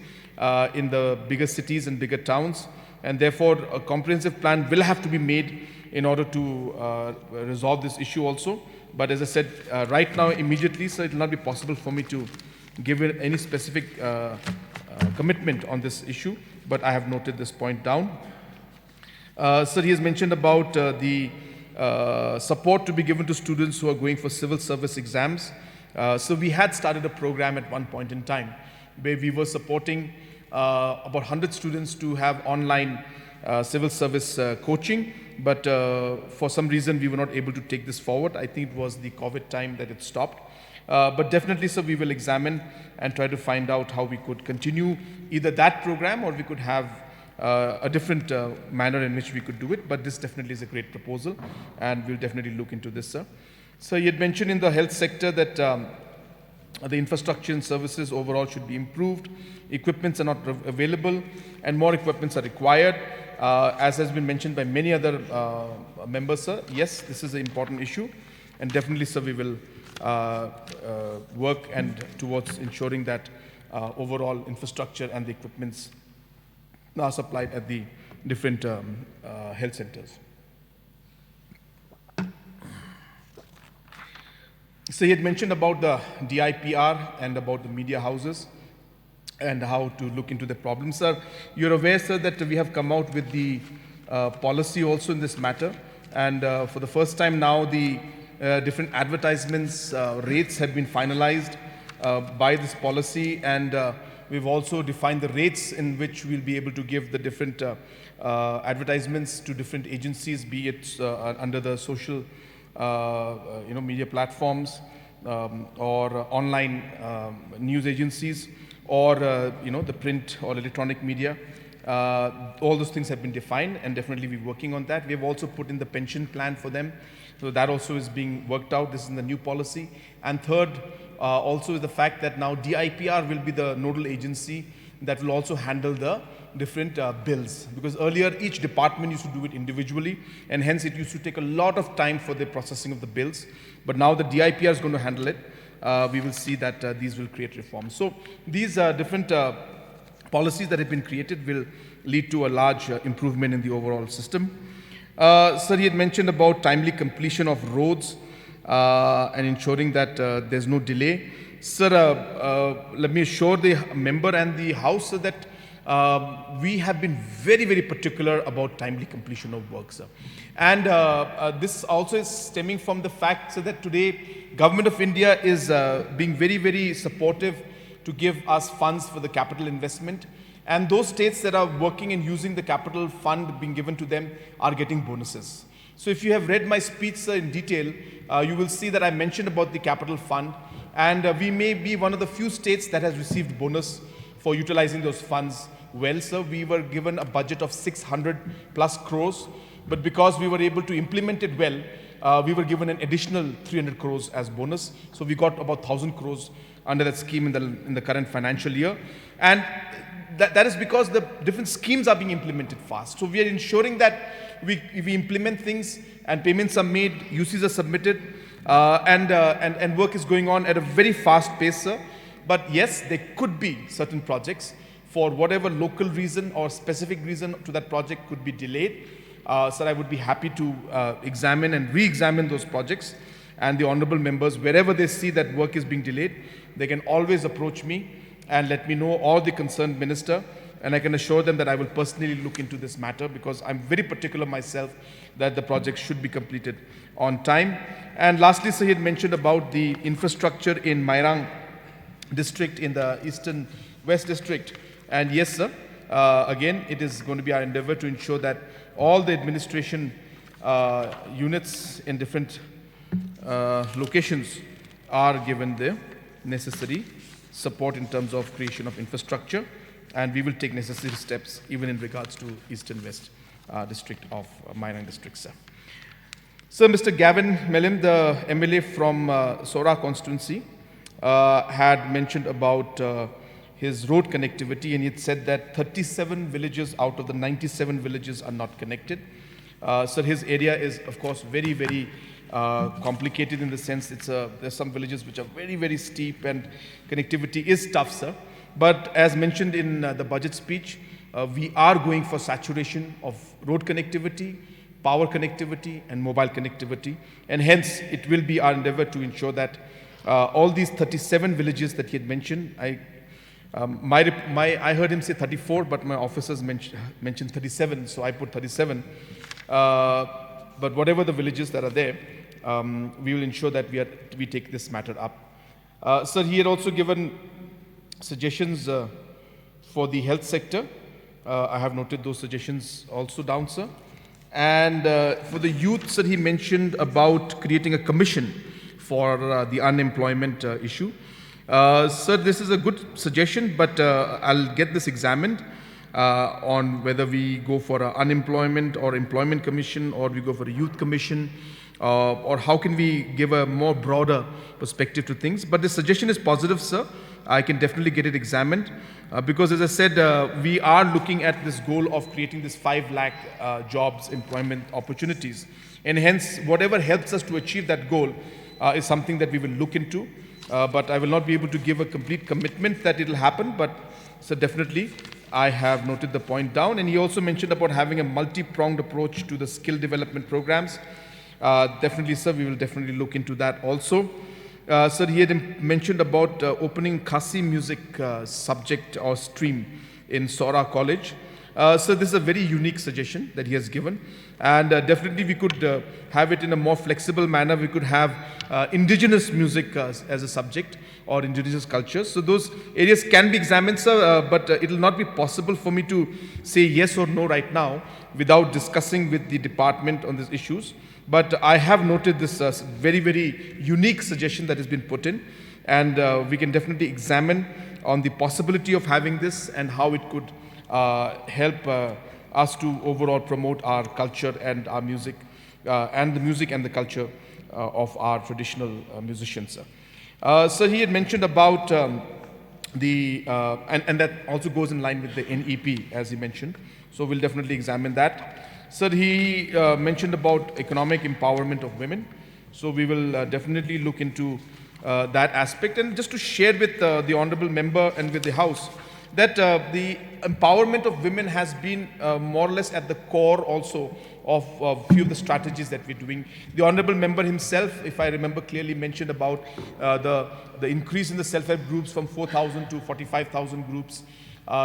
[SPEAKER 1] in the bigger cities and bigger towns, and therefore a comprehensive plan will have to be made in order to resolve this issue also. But as I said, right now, immediately, sir, it will not be possible for me to give it any specific commitment on this issue, but I have noted this point down. Sir, he has mentioned about the support to be given to students who are going for civil service exams. So we had started a program at one point in time where we were supporting about 100 students to have online civil service coaching, but for some reason we were not able to take this forward. I think it was the COVID time that it stopped. But definitely, sir, we will examine and try to find out how we could continue either that program or we could have a different manner in which we could do it. But this definitely is a great proposal, and we'll definitely look into this, sir. So you had mentioned in the health sector that the infrastructure and services overall should be improved. Equipments are not available, and more equipments are required. As has been mentioned by many other members, sir, yes, this is an important issue, and definitely, sir, we will work and towards ensuring that overall infrastructure and the equipments are supplied at the different health centers. So he had mentioned about the DIPR and about the media houses and how to look into the problem. Sir, you're aware, sir, that we have come out with the policy also in this matter, and for the first time now the different advertisements rates have been finalized by this policy, and we've also defined the rates in which we'll be able to give the different advertisements to different agencies, be it under the social media platforms or online news agencies, or the print or electronic media. All those things have been defined, and definitely we're working on that. We have also put in the pension plan for them, so that also is being worked out. This is in the new policy. And third, also is the fact that now DIPR will be the nodal agency that will also handle the different bills, because earlier each department used to do it individually, and hence it used to take a lot of time for the processing of the bills. But now the DIPR is going to handle it. We will see that these will create reforms. So these different policies that have been created will lead to a large improvement in the overall system. Sir, he had mentioned about timely completion of roads and ensuring that there's no delay. Sir, let me assure the member and the House that we have been very, very particular about timely completion of work, sir. And this also is stemming from the fact, sir, that today Government of India is being very, very supportive to give us funds for the capital investment. And those states that are working and using the capital fund being given to them are getting bonuses. So if you have read my speech, sir, in detail, you will see that I mentioned about the capital fund. And we may be one of the few states that has received bonus for utilizing those funds well, sir. We were given a budget of 600 plus crores, but because we were able to implement it well, we were given an additional 300 crores as bonus. So we got about 1,000 crores under that scheme in the current financial year. And that is because the different schemes are being implemented fast. So we are ensuring that we implement things and payments are made, UCs are submitted, and work is going on at a very fast pace, sir. But yes, there could be certain projects for whatever local reason or specific reason to that project could be delayed. Sir, I would be happy to examine and re-examine those projects, and the honorable members, wherever they see that work is being delayed, they can always approach me and let me know, or the concerned minister, and I can assure them that I will personally look into this matter, because I'm very particular myself that the project should be completed on time. And lastly, sir, he had mentioned about the infrastructure in Mairang district, in the Eastern West district. And yes, sir, again, it is going to be our endeavor to ensure that all the administration units in different locations are given the necessary support in terms of creation of infrastructure, and we will take necessary steps even in regards to Eastern West district of Mairang district, sir. So Mr. Gavin Mellim, the MLA from Sora constituency, had mentioned about his road connectivity, and he had said that 37 villages out of the 97 villages are not connected. So his area is, of course, very, very complicated in the sense there's some villages which are very, very steep, and connectivity is tough, sir. But as mentioned in the budget speech, we are going for saturation of road connectivity, power connectivity, and mobile connectivity, and hence it will be our endeavor to ensure that all these 37 villages that he had mentioned, I heard him say 34, but my officers mentioned 37, so I put 37. But whatever the villages that are there, we will ensure that we take this matter up. Sir, he had also given suggestions for the health sector, I have noted those suggestions also down, sir. And for the youth, sir, he mentioned about creating a commission for the unemployment issue. Sir, this is a good suggestion, but I'll get this examined on whether we go for an unemployment or employment commission, or we go for a youth commission, or how can we give a more broader perspective to things. But the suggestion is positive, sir. I can definitely get it examined because, as I said, we are looking at this goal of creating this 5 lakh jobs, employment opportunities. And hence, whatever helps us to achieve that goal is something that we will look into. But I will not be able to give a complete commitment that it will happen. But so definitely, I have noted the point down. And he also mentioned about having a multi-pronged approach to the skill development programs. Definitely, sir, we will definitely look into that also. Sir, he had mentioned about opening Khasi music subject or stream in Sora College. So this is a very unique suggestion that he has given. And definitely we could have it in a more flexible manner. We could have indigenous music as a subject, or indigenous cultures. So those areas can be examined, sir, but it will not be possible for me to say yes or no right now without discussing with the department on these issues. But I have noted this very, very unique suggestion that has been put in, and we can definitely examine on the possibility of having this and how it could help us to overall promote our culture and our music, and the music and the culture of our traditional musicians. So he had mentioned about and that also goes in line with the NEP, as he mentioned. So we'll definitely examine that. Sir, he mentioned about economic empowerment of women. So we will definitely look into that aspect. And just to share with the Honorable Member and with the House, that the empowerment of women has been more or less at the core also of few of the strategies that we're doing. The Honorable Member himself, if I remember clearly, mentioned about the increase in the self-help groups from 4,000 to 45,000 groups.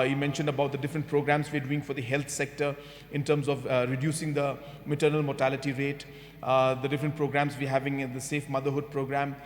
[SPEAKER 1] He mentioned about the different programs we're doing for the health sector in terms of reducing the maternal mortality rate, the different programs we're having in the Safe Motherhood program,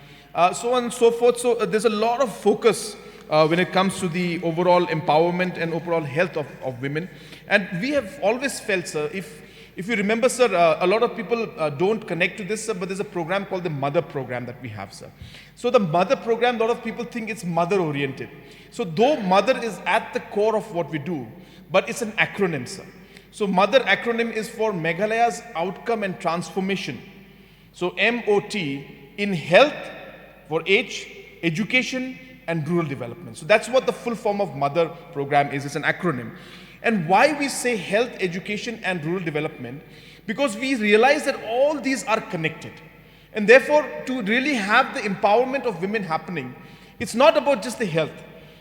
[SPEAKER 1] so on and so forth. So there's a lot of focus when it comes to the overall empowerment and overall health of women. And we have always felt, sir, if you remember, sir, a lot of people don't connect to this, sir, but there's a program called the Mother program that we have, sir. So the Mother program, a lot of people think it's mother-oriented. So though Mother is at the core of what we do, but it's an acronym, sir. So Mother acronym is for Meghalaya's Outcome and Transformation. So MOT in health, for H, education, and rural development. So that's what the full form of Mother program is. It's an acronym. And why we say health, education, and rural development? Because we realize that all these are connected. And therefore, to really have the empowerment of women happening, it's not about just the health,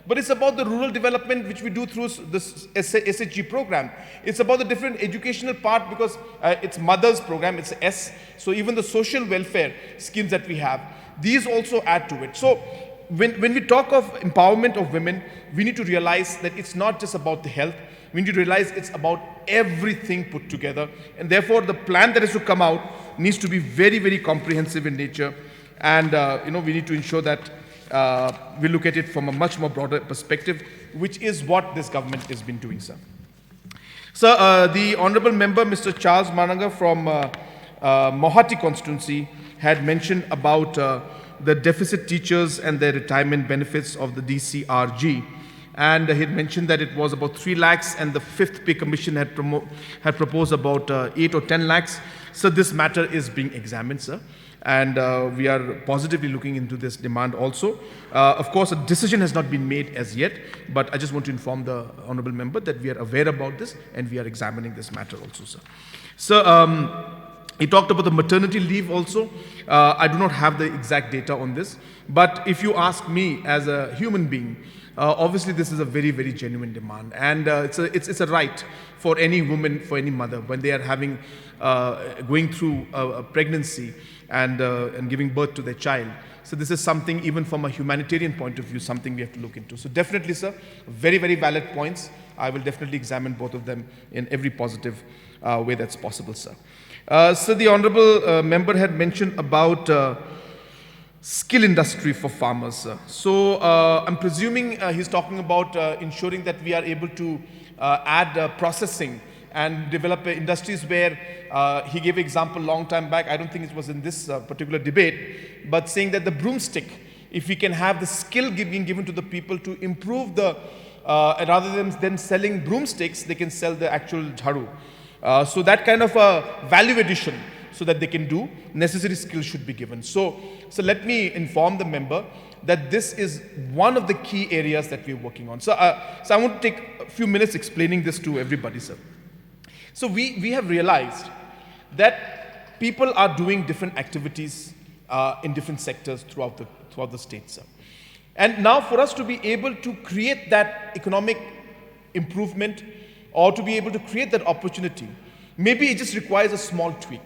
[SPEAKER 1] but it's about the rural development which we do through this SHG program. It's about the different educational part, because it's Mother's program, it's S. So even the social welfare schemes that we have, these also add to it. So when we talk of empowerment of women, we need to realize that it's not just about the health. We need to realize it's about everything put together. And therefore, the plan that is to come out needs to be very, very comprehensive in nature. And, we need to ensure that we look at it from a much more broader perspective, which is what this government has been doing, sir. Sir, the Honorable Member, Mr. Charles Mananga from Mohati constituency, had mentioned about the deficit teachers and their retirement benefits of the DCRG. And he had mentioned that it was about 3 lakhs, and the 5th Pay Commission had proposed about 8 or 10 lakhs. So this matter is being examined, sir. And we are positively looking into this demand also. Of course, a decision has not been made as yet, but I just want to inform the Honorable Member that we are aware about this and we are examining this matter also, sir. So, he talked about the maternity leave also. I do not have the exact data on this, but if you ask me as a human being, obviously this is a very, very genuine demand, and it's a right for any woman, for any mother, when they are having going through a pregnancy and giving birth to their child. So this is something, even from a humanitarian point of view, something we have to look into. So definitely, sir, very, very valid points. I will definitely examine both of them in every positive way that's possible, sir. So the Honorable Member had mentioned about skill industry for farmers, sir. So I'm presuming he's talking about ensuring that we are able to add processing and develop industries where he gave example long time back. I don't think it was in this particular debate, but saying that the broomstick, if we can have the skill being given to the people to improve the, rather than them selling broomsticks, they can sell the actual jharu. So that kind of a value addition, so that they can do, necessary skills should be given. So let me inform the member that this is one of the key areas that we're working on. So I want to take a few minutes explaining this to everybody, sir. So we have realized that people are doing different activities in different sectors throughout the state, sir. And now for us to be able to create that economic improvement or to be able to create that opportunity, maybe it just requires a small tweak.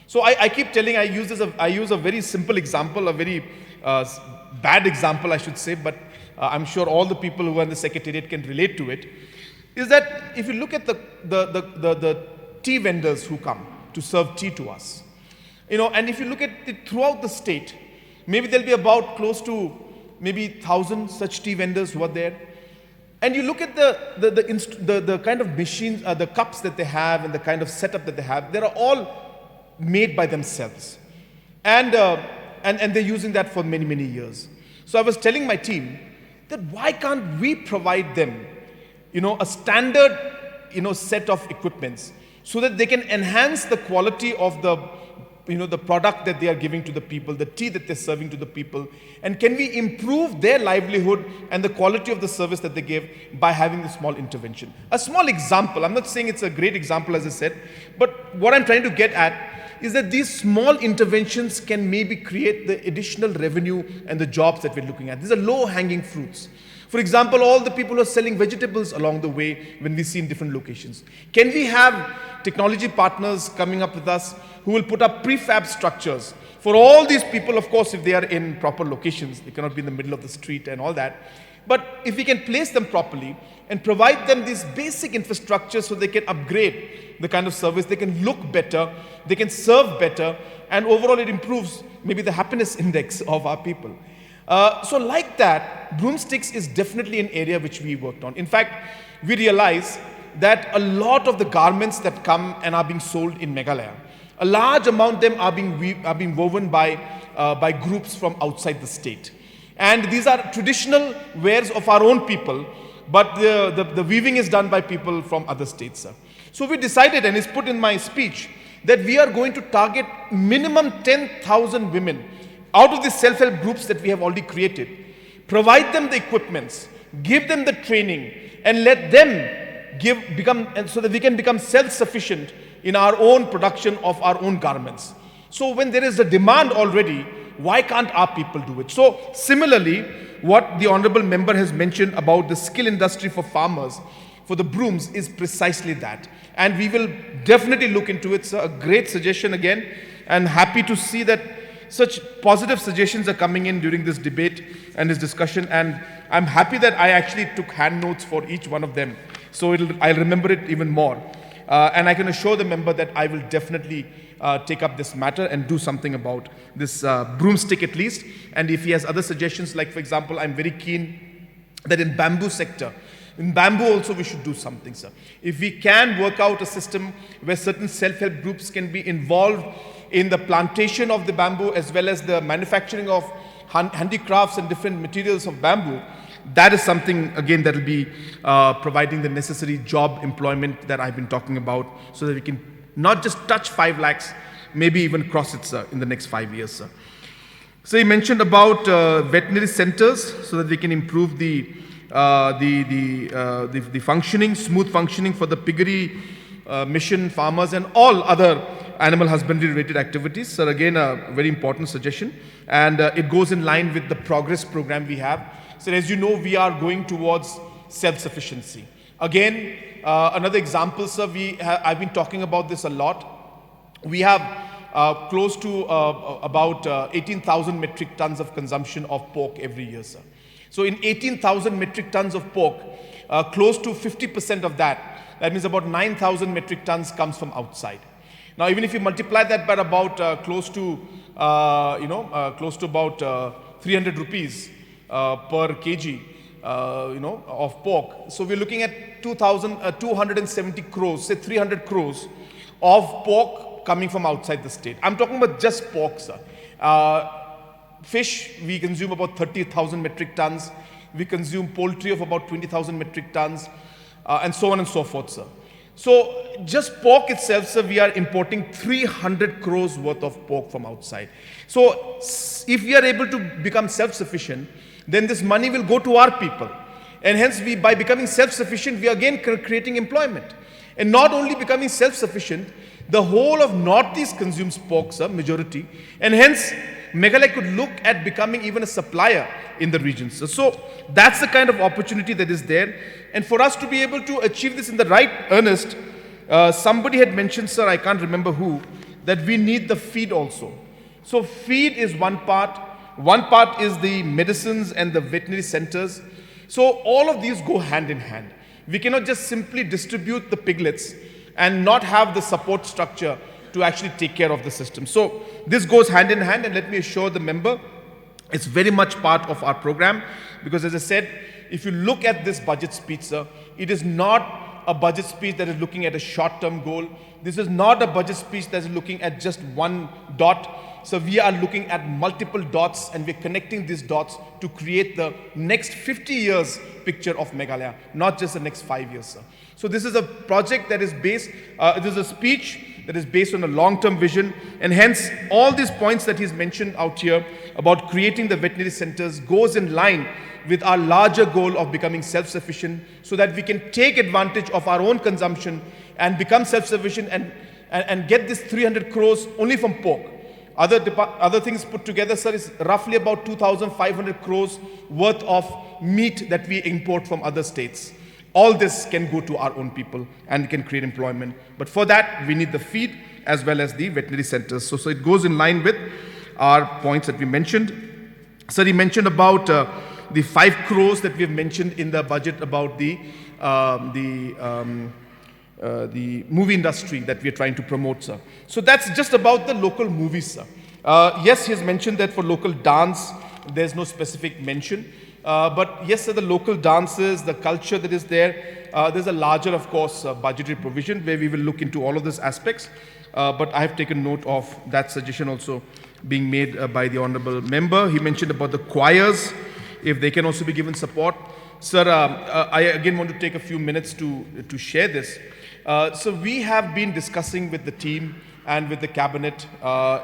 [SPEAKER 1] So I keep telling, I use a very simple example, a very bad example, I should say, but I'm sure all the people who are in the secretariat can relate to it, is that if you look at the tea vendors who come to serve tea to us, and if you look at it throughout the state, maybe there'll be about close to maybe 1,000 such tea vendors who are there. And you look at the kind of machines, the cups that they have and the kind of setup that they have, they are all made by themselves. And they're using that for many, many years. So I was telling my team that why can't we provide them, a standard, set of equipments so that they can enhance the quality of the product that they are giving to the people, the tea that they're serving to the people, and can we improve their livelihood and the quality of the service that they give by having this small intervention. A small example, I'm not saying it's a great example as I said, but what I'm trying to get at is that these small interventions can maybe create the additional revenue and the jobs that we're looking at. These are low-hanging fruits. For example, all the people who are selling vegetables along the way when we see in different locations. Can we have technology partners coming up with us who will put up prefab structures for all these people? Of course, if they are in proper locations, they cannot be in the middle of the street and all that. But if we can place them properly and provide them this basic infrastructure so they can upgrade the kind of service, they can look better, they can serve better, and overall it improves maybe the happiness index of our people. So like that, broomsticks is definitely an area which we worked on. In fact, we realize that a lot of the garments that come and are being sold in Meghalaya, a large amount of them are being woven by groups from outside the state. And these are traditional wares of our own people, but the weaving is done by people from other states, sir. So we decided, and it's put in my speech, that we are going to target minimum 10,000 women out of the self-help groups that we have already created, provide them the equipments, give them the training, and let them become, and so that we can become self-sufficient in our own production of our own garments. So when there is a demand already, why can't our people do it? So similarly, what the honorable member has mentioned about the skill industry for farmers, for the brooms, is precisely that. And we will definitely look into it, sir. A great suggestion again, and happy to see that such positive suggestions are coming in during this debate and this discussion. And I'm happy that I actually took hand notes for each one of them. So I'll remember it even more. And I can assure the member that I will definitely take up this matter and do something about this broomstick at least. And if he has other suggestions, like for example, I'm very keen that in bamboo sector, in bamboo also we should do something, sir. If we can work out a system where certain self-help groups can be involved in the plantation of the bamboo as well as the manufacturing of handicrafts and different materials of bamboo, that is something, again, that will be providing the necessary job employment that I've been talking about, so that we can not just touch 5 lakhs, maybe even cross it, sir, in the next 5 years, sir. So he mentioned about veterinary centers, so that we can improve the functioning, smooth functioning for the piggery mission farmers and all other animal husbandry related activities. Sir, again, a very important suggestion, and it goes in line with the progress program we have. So as you know, we are going towards self-sufficiency. Again, another example, sir, I've been talking about this a lot. We have close to about 18,000 metric tons of consumption of pork every year, sir. So in 18,000 metric tons of pork, close to 50% of that means about 9,000 metric tons comes from outside. Now, even if you multiply that by about close to about 300 rupees per kg, of pork. So we're looking at 270 crores, say 300 crores of pork coming from outside the state. I'm talking about just pork, sir. Fish, we consume about 30,000 metric tons. We consume poultry of about 20,000 metric tons, and so on and so forth, sir. So just pork itself, sir, we are importing 300 crores worth of pork from outside. So if we are able to become self-sufficient, then this money will go to our people. And hence, by becoming self-sufficient, we are again creating employment. And not only becoming self-sufficient, the whole of Northeast consumes pork, sir, majority. And hence, Meghalaya could look at becoming even a supplier in the region. So that's the kind of opportunity that is there. And for us to be able to achieve this in the right earnest, somebody had mentioned, sir, I can't remember who, that we need the feed also. So feed is one part. One part is the medicines and the veterinary centers. So all of these go hand in hand. We cannot just simply distribute the piglets and not have the support structure to actually take care of the system. So this goes hand in hand, and let me assure the member, it's very much part of our program, because as I said, if you look at this budget speech, sir, it is not a budget speech that is looking at a short-term goal. This is not a budget speech that is looking at just one dot. So we are looking at multiple dots, and we're connecting these dots to create the next 50 years picture of Meghalaya, not just the next 5 years, sir. So this is a project that is based, it is a speech that is based on a long-term vision, and hence all these points that he's mentioned out here about creating the veterinary centers goes in line with our larger goal of becoming self-sufficient, so that we can take advantage of our own consumption and become self-sufficient and get this 300 crores only from pork. Other things put together, sir, is roughly about 2,500 crores worth of meat that we import from other states. All this can go to our own people and can create employment. But for that, we need the feed as well as the veterinary centers. So it goes in line with our points that we mentioned. Sir, he mentioned about the 5 crores that we have mentioned in the budget about the movie industry that we are trying to promote, sir. So that's just about the local movies, sir. Yes, he has mentioned that for local dance, there's no specific mention. But yes, sir, the local dances, the culture that is there, there's a larger, of course, budgetary provision where we will look into all of these aspects. But I have taken note of that suggestion also being made by the honorable member. He mentioned about the choirs, if they can also be given support. Sir, I again want to take a few minutes to share this. So we have been discussing with the team and with the cabinet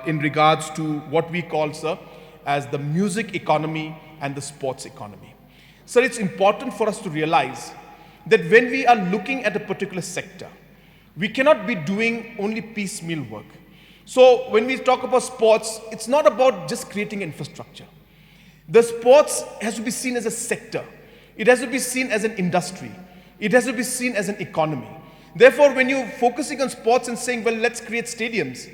[SPEAKER 1] in regards to what we call, sir, as the music economy and the sports economy. Sir, it's important for us to realize that when we are looking at a particular sector, we cannot be doing only piecemeal work. So when we talk about sports, it's not about just creating infrastructure. The sports has to be seen as a sector. It has to be seen as an industry. It has to be seen as an economy. Therefore, when you're focusing on sports and saying, well, let's create stadiums,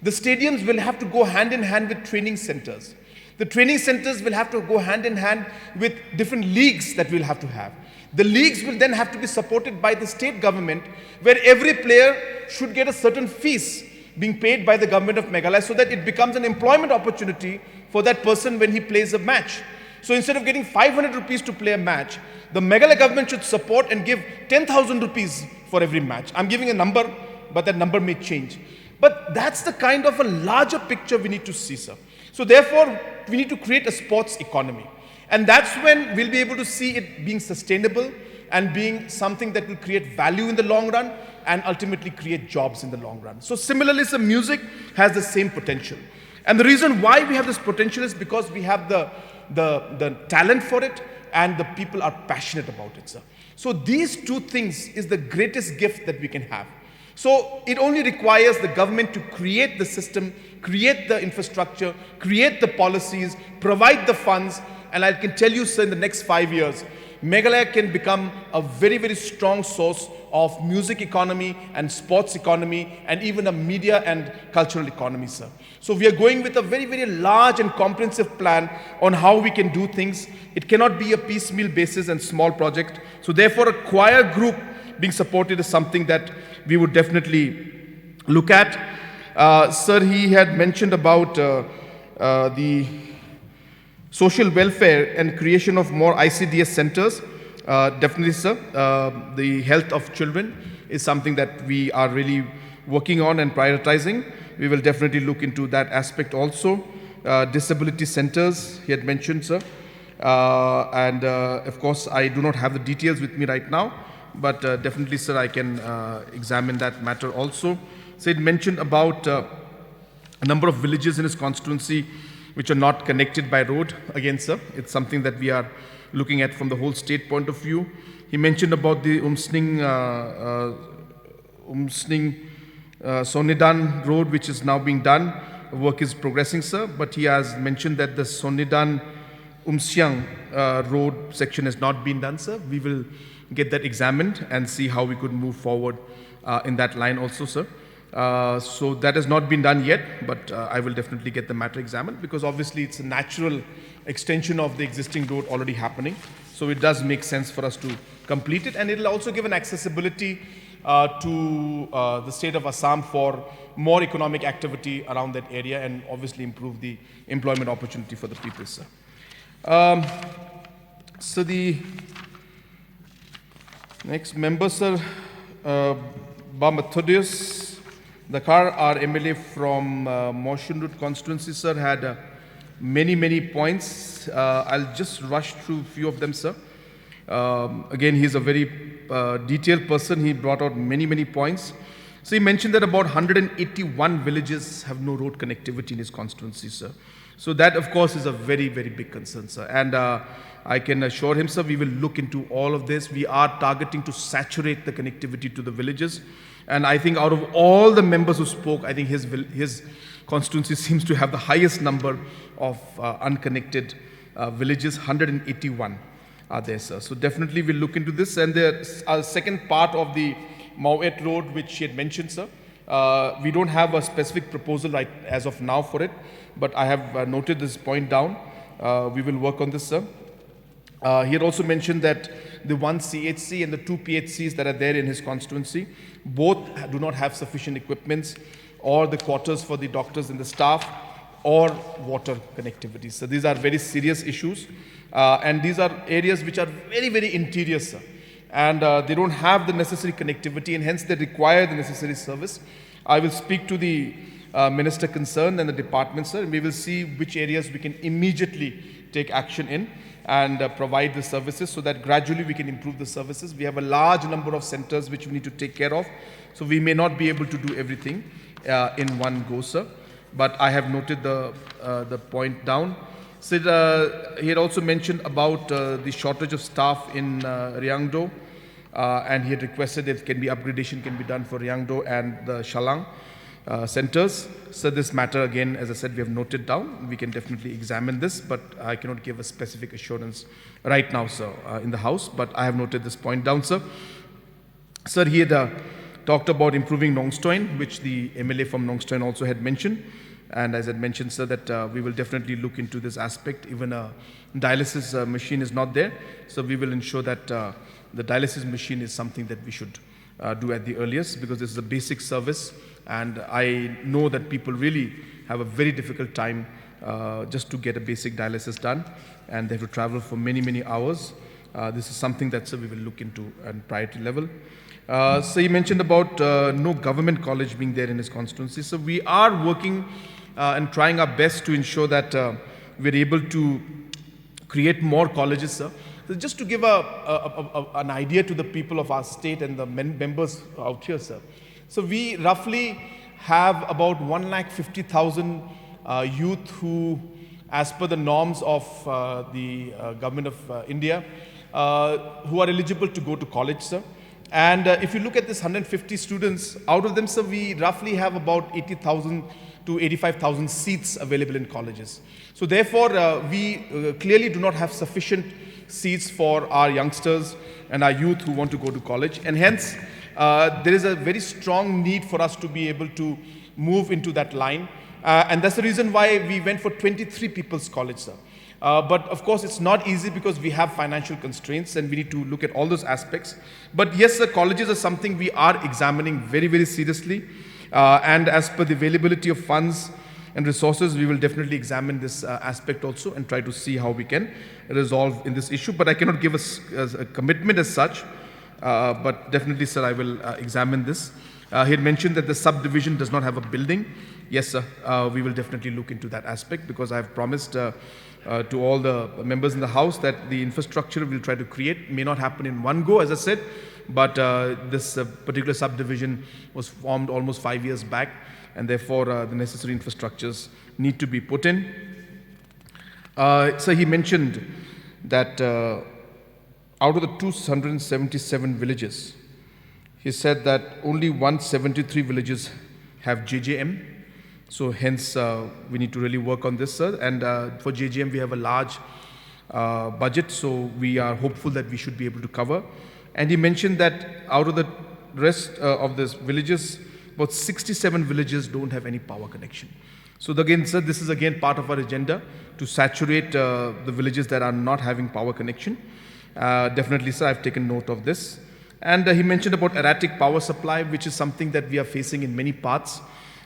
[SPEAKER 1] the stadiums will have to go hand in hand with training centers. The training centers will have to go hand in hand with different leagues that we'll have to have. The leagues will then have to be supported by the state government, where every player should get a certain fees being paid by the government of Meghalaya, so that it becomes an employment opportunity for that person when he plays a match. So instead of getting 500 rupees to play a match, the Meghalaya government should support and give 10,000 rupees for every match. I'm giving a number, but that number may change. But that's the kind of a larger picture we need to see, sir. So therefore, we need to create a sports economy. And that's when we'll be able to see it being sustainable and being something that will create value in the long run and ultimately create jobs in the long run. So similarly, sir, music has the same potential. And the reason why we have this potential is because we have the talent for it, and the people are passionate about it, sir. So these two things is the greatest gift that we can have. So it only requires the government to create the system, create the infrastructure, create the policies, provide the funds, and I can tell you, sir, in the next 5 years, Meghalaya can become a very, very strong source of music economy and sports economy and even a media and cultural economy, sir. So we are going with a very, very large and comprehensive plan on how we can do things. It cannot be a piecemeal basis and small project. So therefore, a choir group being supported is something that we would definitely look at. Sir, he had mentioned about Social welfare and creation of more ICDS centers, definitely, sir. The health of children is something that we are really working on and prioritizing. We will definitely look into that aspect also. Disability centers, he had mentioned, sir. Of course, I do not have the details with me right now, but definitely, sir, I can examine that matter also. So, it mentioned about a number of villages in his constituency which are not connected by road. Again, sir, it's something that we are looking at from the whole state point of view. He mentioned about the Sonidan road, which is now being done. Work is progressing, sir, but he has mentioned that the Sonidan Umsiang road section has not been done, sir. We will get that examined and see how we could move forward in that line also, sir. So that has not been done yet, but I will definitely get the matter examined, because obviously it's a natural extension of the existing road already happening. So it does make sense for us to complete it, and it will also give an accessibility to the state of Assam for more economic activity around that area, and obviously improve the employment opportunity for the people, sir. So the next member, sir, Methodius Dakar, our MLA from Moshunrut constituency, sir, had many points. I'll just rush through a few of them, sir. Again, he's a very detailed person. He brought out many points. So he mentioned that about 181 villages have no road connectivity in his constituency, sir. So that, of course, is a very big concern, sir. And I can assure him, sir, we will look into all of this. We are targeting to saturate the connectivity to the villages. And I think out of all the members who spoke, I think his constituency seems to have the highest number of unconnected villages. 181 are there, sir. So definitely we'll look into this. And the second part of the Mauet Road, which she had mentioned, sir, we don't have a specific proposal right as of now for it, but I have noted this point down. We will work on this, sir. He had also mentioned that the one CHC and the two PHCs that are there in his constituency, both do not have sufficient equipments or the quarters for the doctors and the staff or water connectivity. So these are very serious issues, and these are areas which are very interior, sir. And they don't have the necessary connectivity, and hence they require the necessary service. I will speak to the minister concerned and the department, sir, and we will see which areas we can immediately take action in and provide the services, so that gradually we can improve the services. We have a large number of centers which we need to take care of, so we may not be able to do everything in one go, sir. But I have noted the point down. So he had also mentioned about the shortage of staff in Ryangdo, and he had requested that upgradation can be done for Ryangdo and the Shalang centers. So this matter, again, as I said, we have noted down. We can definitely examine this, but I cannot give a specific assurance right now, sir, in the House. But I have noted this point down, sir. Sir, he had talked about improving Nongstoin, which the MLA from Nongstoin also had mentioned. And as I mentioned, sir, that we will definitely look into this aspect. Even a dialysis machine is not there. So we will ensure that the dialysis machine is something that we should do at the earliest, because this is a basic service. And I know that people really have a very difficult time just to get a basic dialysis done. And they have to travel for many hours. This is something that, sir, we will look into at priority level. So he mentioned about no government college being there in his constituency. So we are working and trying our best to ensure that we're able to create more colleges, sir. So just to give an idea to the people of our state and the members out here, sir. So we roughly have about 150,000 youth who, as per the norms of the government of India, who are eligible to go to college, sir. And if you look at this 150 students, out of them, sir, we roughly have about 80,000 to 85,000 seats available in colleges. So therefore, we clearly do not have sufficient seats for our youngsters and our youth who want to go to college. And hence, there is a very strong need for us to be able to move into that line. And that's the reason why we went for 23 People's College, sir. But of course, it's not easy because we have financial constraints and we need to look at all those aspects. But yes, sir, colleges are something we are examining very seriously. And as per the availability of funds, and resources, we will definitely examine this aspect also and try to see how we can resolve in this issue. But I cannot give a commitment as such, but definitely, sir, I will examine this. He had mentioned that the subdivision does not have a building. Yes, sir, we will definitely look into that aspect, because I have promised to all the members in the House that the infrastructure we'll try to create may not happen in one go, as I said, but this particular subdivision was formed almost 5 years back, and therefore the necessary infrastructures need to be put in. So he mentioned that out of the 277 villages, he said that only 173 villages have JJM. So hence, we need to really work on this, sir. And for JJM, we have a large budget, so we are hopeful that we should be able to cover. And he mentioned that out of the rest of these villages, about 67 villages don't have any power connection. So again, sir, this is again part of our agenda to saturate the villages that are not having power connection. Definitely, sir, I've taken note of this. And he mentioned about erratic power supply, which is something that we are facing in many parts.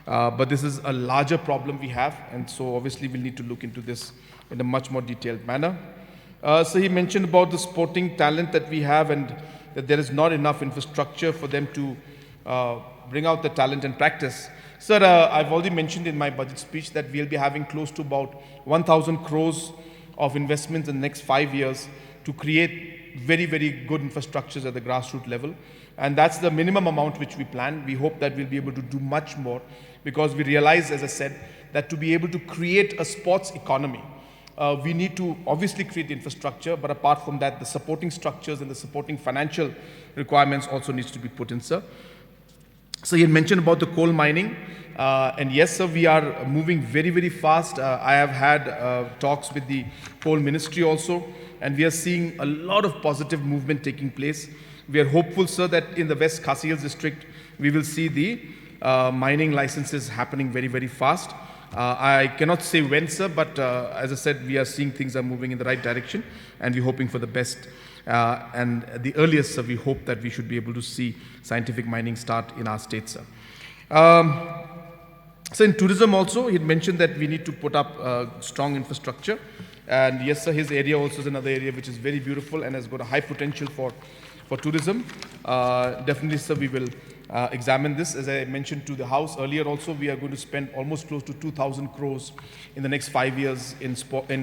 [SPEAKER 1] But this is a larger problem we have, and so obviously we'll need to look into this in a much more detailed manner. So he mentioned about the sporting talent that we have, and that there is not enough infrastructure for them to bring out the talent and practice. Sir, I've already mentioned in my budget speech that we'll be having close to about 1,000 crores of investments in the next 5 years to create very, very good infrastructures at the grassroots level. And that's the minimum amount which we plan. We hope that we'll be able to do much more, because we realize, as I said, that to be able to create a sports economy, we need to obviously create the infrastructure, but apart from that, the supporting structures and the supporting financial requirements also needs to be put in, sir. So he had mentioned about the coal mining, and yes, sir, we are moving very, very fast. I have had talks with the coal ministry also, and we are seeing a lot of positive movement taking place. We are hopeful, sir, that in the West Khasi Hills district, we will see the mining licenses happening very, very fast. I cannot say when, sir, but as I said, we are seeing things are moving in the right direction, and we're hoping for the best. And the earliest, sir, we hope that we should be able to see scientific mining start in our state, sir. So in tourism also, he mentioned that we need to put up strong infrastructure. And yes, sir, his area also is another area which is very beautiful and has got a high potential for tourism. Definitely, sir, we will examine this. As I mentioned to the House earlier also, we are going to spend almost close to 2,000 crores in the next 5 years in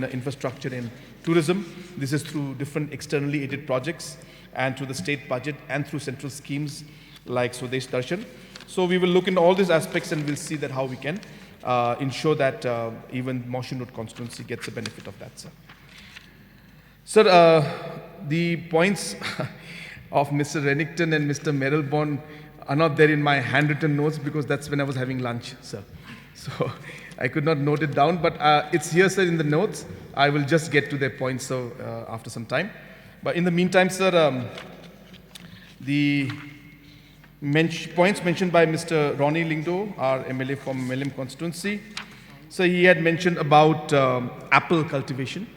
[SPEAKER 1] infrastructure in tourism. This is through different externally aided projects and through the state budget and through central schemes like Swadesh Darshan. So we will look into all these aspects, and we'll see that how we can ensure that even Moshin Road constituency gets the benefit of that, sir. Sir, the points of Mr. Rennington and Mr. Merrillborn are not there in my handwritten notes, because that's when I was having lunch, sir. So I could not note it down, but it's here, sir, in the notes. I will just get to their points, so after some time. But in the meantime, sir, the points mentioned by Mr. Ronnie Lingdo, our MLA from Melim constituency. So he had mentioned about apple cultivation.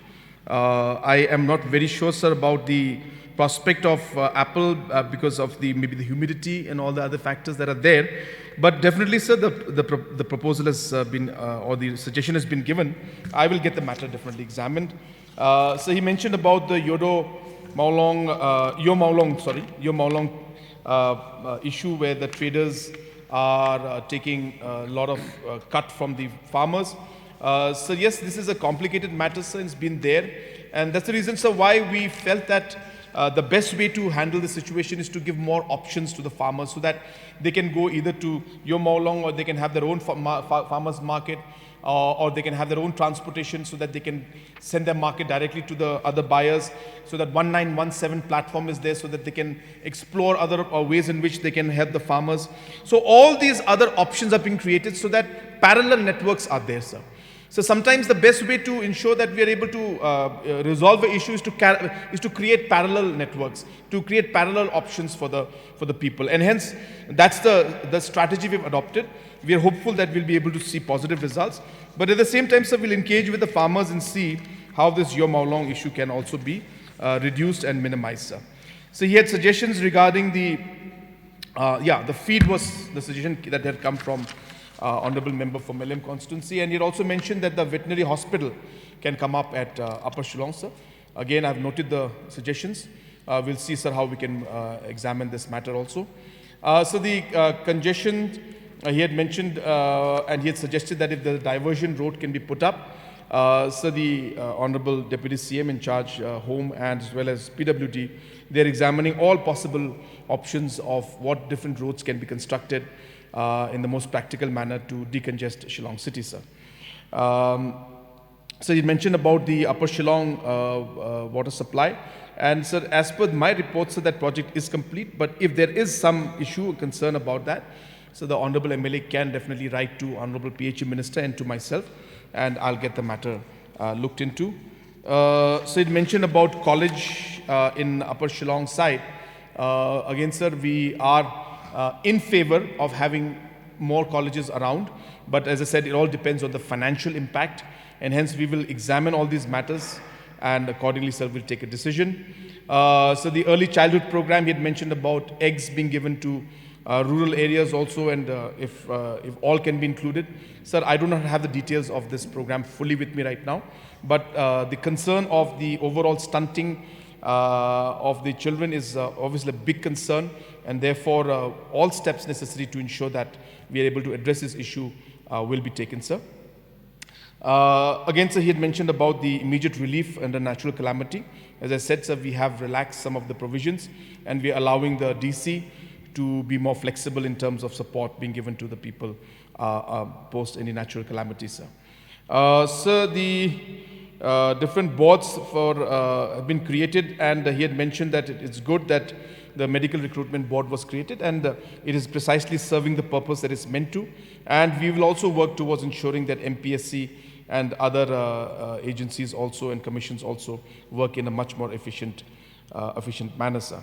[SPEAKER 1] I am not very sure, sir, about the prospect of apple because of maybe the humidity and all the other factors that are there. But definitely, sir, the proposal has been, or the suggestion has been given. I will get the matter definitely examined. So he mentioned about the Yo Maolong issue, where the traders are taking a lot of cut from the farmers. So yes, this is a complicated matter, sir. It's been there, and that's the reason, sir, why we felt that the best way to handle the situation is to give more options to the farmers, so that they can go either to Yo Maolong, or they can have their own farmers market, or they can have their own transportation, so that they can send their market directly to the other buyers, so that 1917 platform is there, so that they can explore other ways in which they can help the farmers. So all these other options are being created, so that parallel networks are there, sir. So sometimes the best way to ensure that we are able to resolve the issue is to create parallel networks, to create parallel options for the people, and hence that's the strategy we've adopted. We are hopeful that we'll be able to see positive results, but at the same time, sir, we'll engage with the farmers and see how this Yo Maolong issue can also be reduced and minimized, sir. So he had suggestions regarding the feed was the suggestion that had come from honorable member for Melem constituency. And he had also mentioned that the veterinary hospital can come up at Upper Shillong, sir. Again, I've noted the suggestions. We'll see, sir, how we can examine this matter also. So the congestion, he had mentioned and he had suggested that if the diversion road can be put up, so the Honorable Deputy CM in charge, Home and as well as PWD, they're examining all possible options of what different roads can be constructed in the most practical manner to decongest Shillong city, sir. So you mentioned about the Upper Shillong water supply. And sir, as per my report, sir, that project is complete. But if there is some issue or concern about that, so the Honorable MLA can definitely write to Honorable PHE Minister and to myself, and I'll get the matter looked into. So it mentioned about college in Upper Shillong side. Again, sir, we are in favor of having more colleges around. But as I said, it all depends on the financial impact. And hence, we will examine all these matters. And accordingly, sir, we'll take a decision. So the early childhood program, he had mentioned about eggs being given to rural areas also, and if all can be included. Sir, I do not have the details of this program fully with me right now, but the concern of the overall stunting of the children is obviously a big concern, and therefore all steps necessary to ensure that we are able to address this issue will be taken, sir. Again, sir, he had mentioned about the immediate relief under natural calamity. As I said, sir, we have relaxed some of the provisions, and we are allowing the DC to be more flexible in terms of support being given to the people post any natural calamity, sir. Sir, the different boards have been created, and he had mentioned that it's good that the medical recruitment board was created, and it is precisely serving the purpose that it's meant to. And we will also work towards ensuring that MPSC and other agencies also and commissions also work in a much more efficient manner, sir.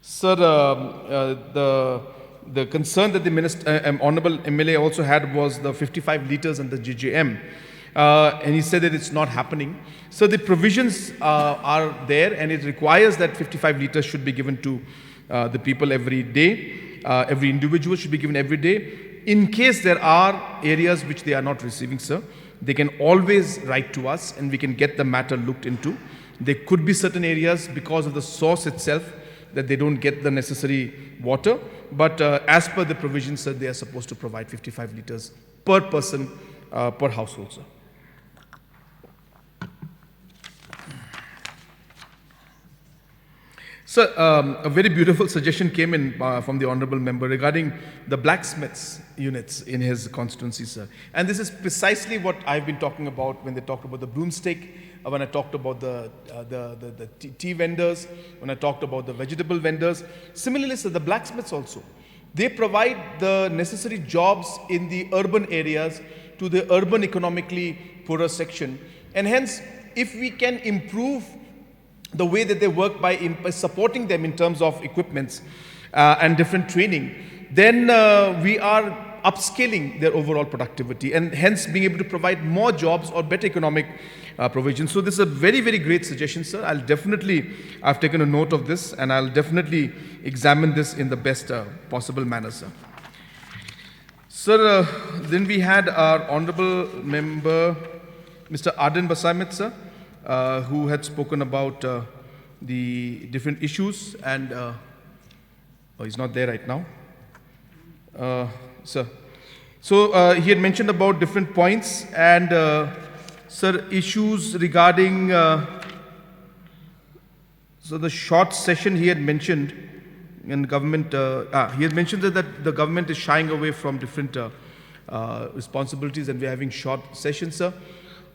[SPEAKER 1] Sir, the concern that the Honorable MLA also had was the 55 litres and the GJM. And he said that it's not happening. So the provisions are there, and it requires that 55 litres should be given to the people every day. Every individual should be given every day. In case there are areas which they are not receiving, sir, they can always write to us and we can get the matter looked into. There could be certain areas because of the source itself that they don't get the necessary water. But as per the provisions, sir, they are supposed to provide 55 litres per person, per household, sir. Sir, a very beautiful suggestion came in from the Honourable Member regarding the blacksmiths units in his constituency, sir. And this is precisely what I've been talking about when they talked about the broomstick, when I talked about the tea vendors, when I talked about the vegetable vendors. Similarly, sir, the blacksmiths also. They provide the necessary jobs in the urban areas to the urban economically poorer section. And hence, if we can improve the way that they work by supporting them in terms of equipments and different training, then we are upscaling their overall productivity and hence being able to provide more jobs or better economic provision. So this is a very, very great suggestion, sir. I've taken a note of this, and I'll definitely examine this in the best possible manner, sir. Sir, then we had our Honourable Member, Mr. Arden Basamit, sir, who had spoken about the different issues, and oh, he's not there right now, sir. So he had mentioned about different points, and sir, issues regarding so the short session he had mentioned in government. He had mentioned that the government is shying away from different responsibilities, and we're having short sessions, sir.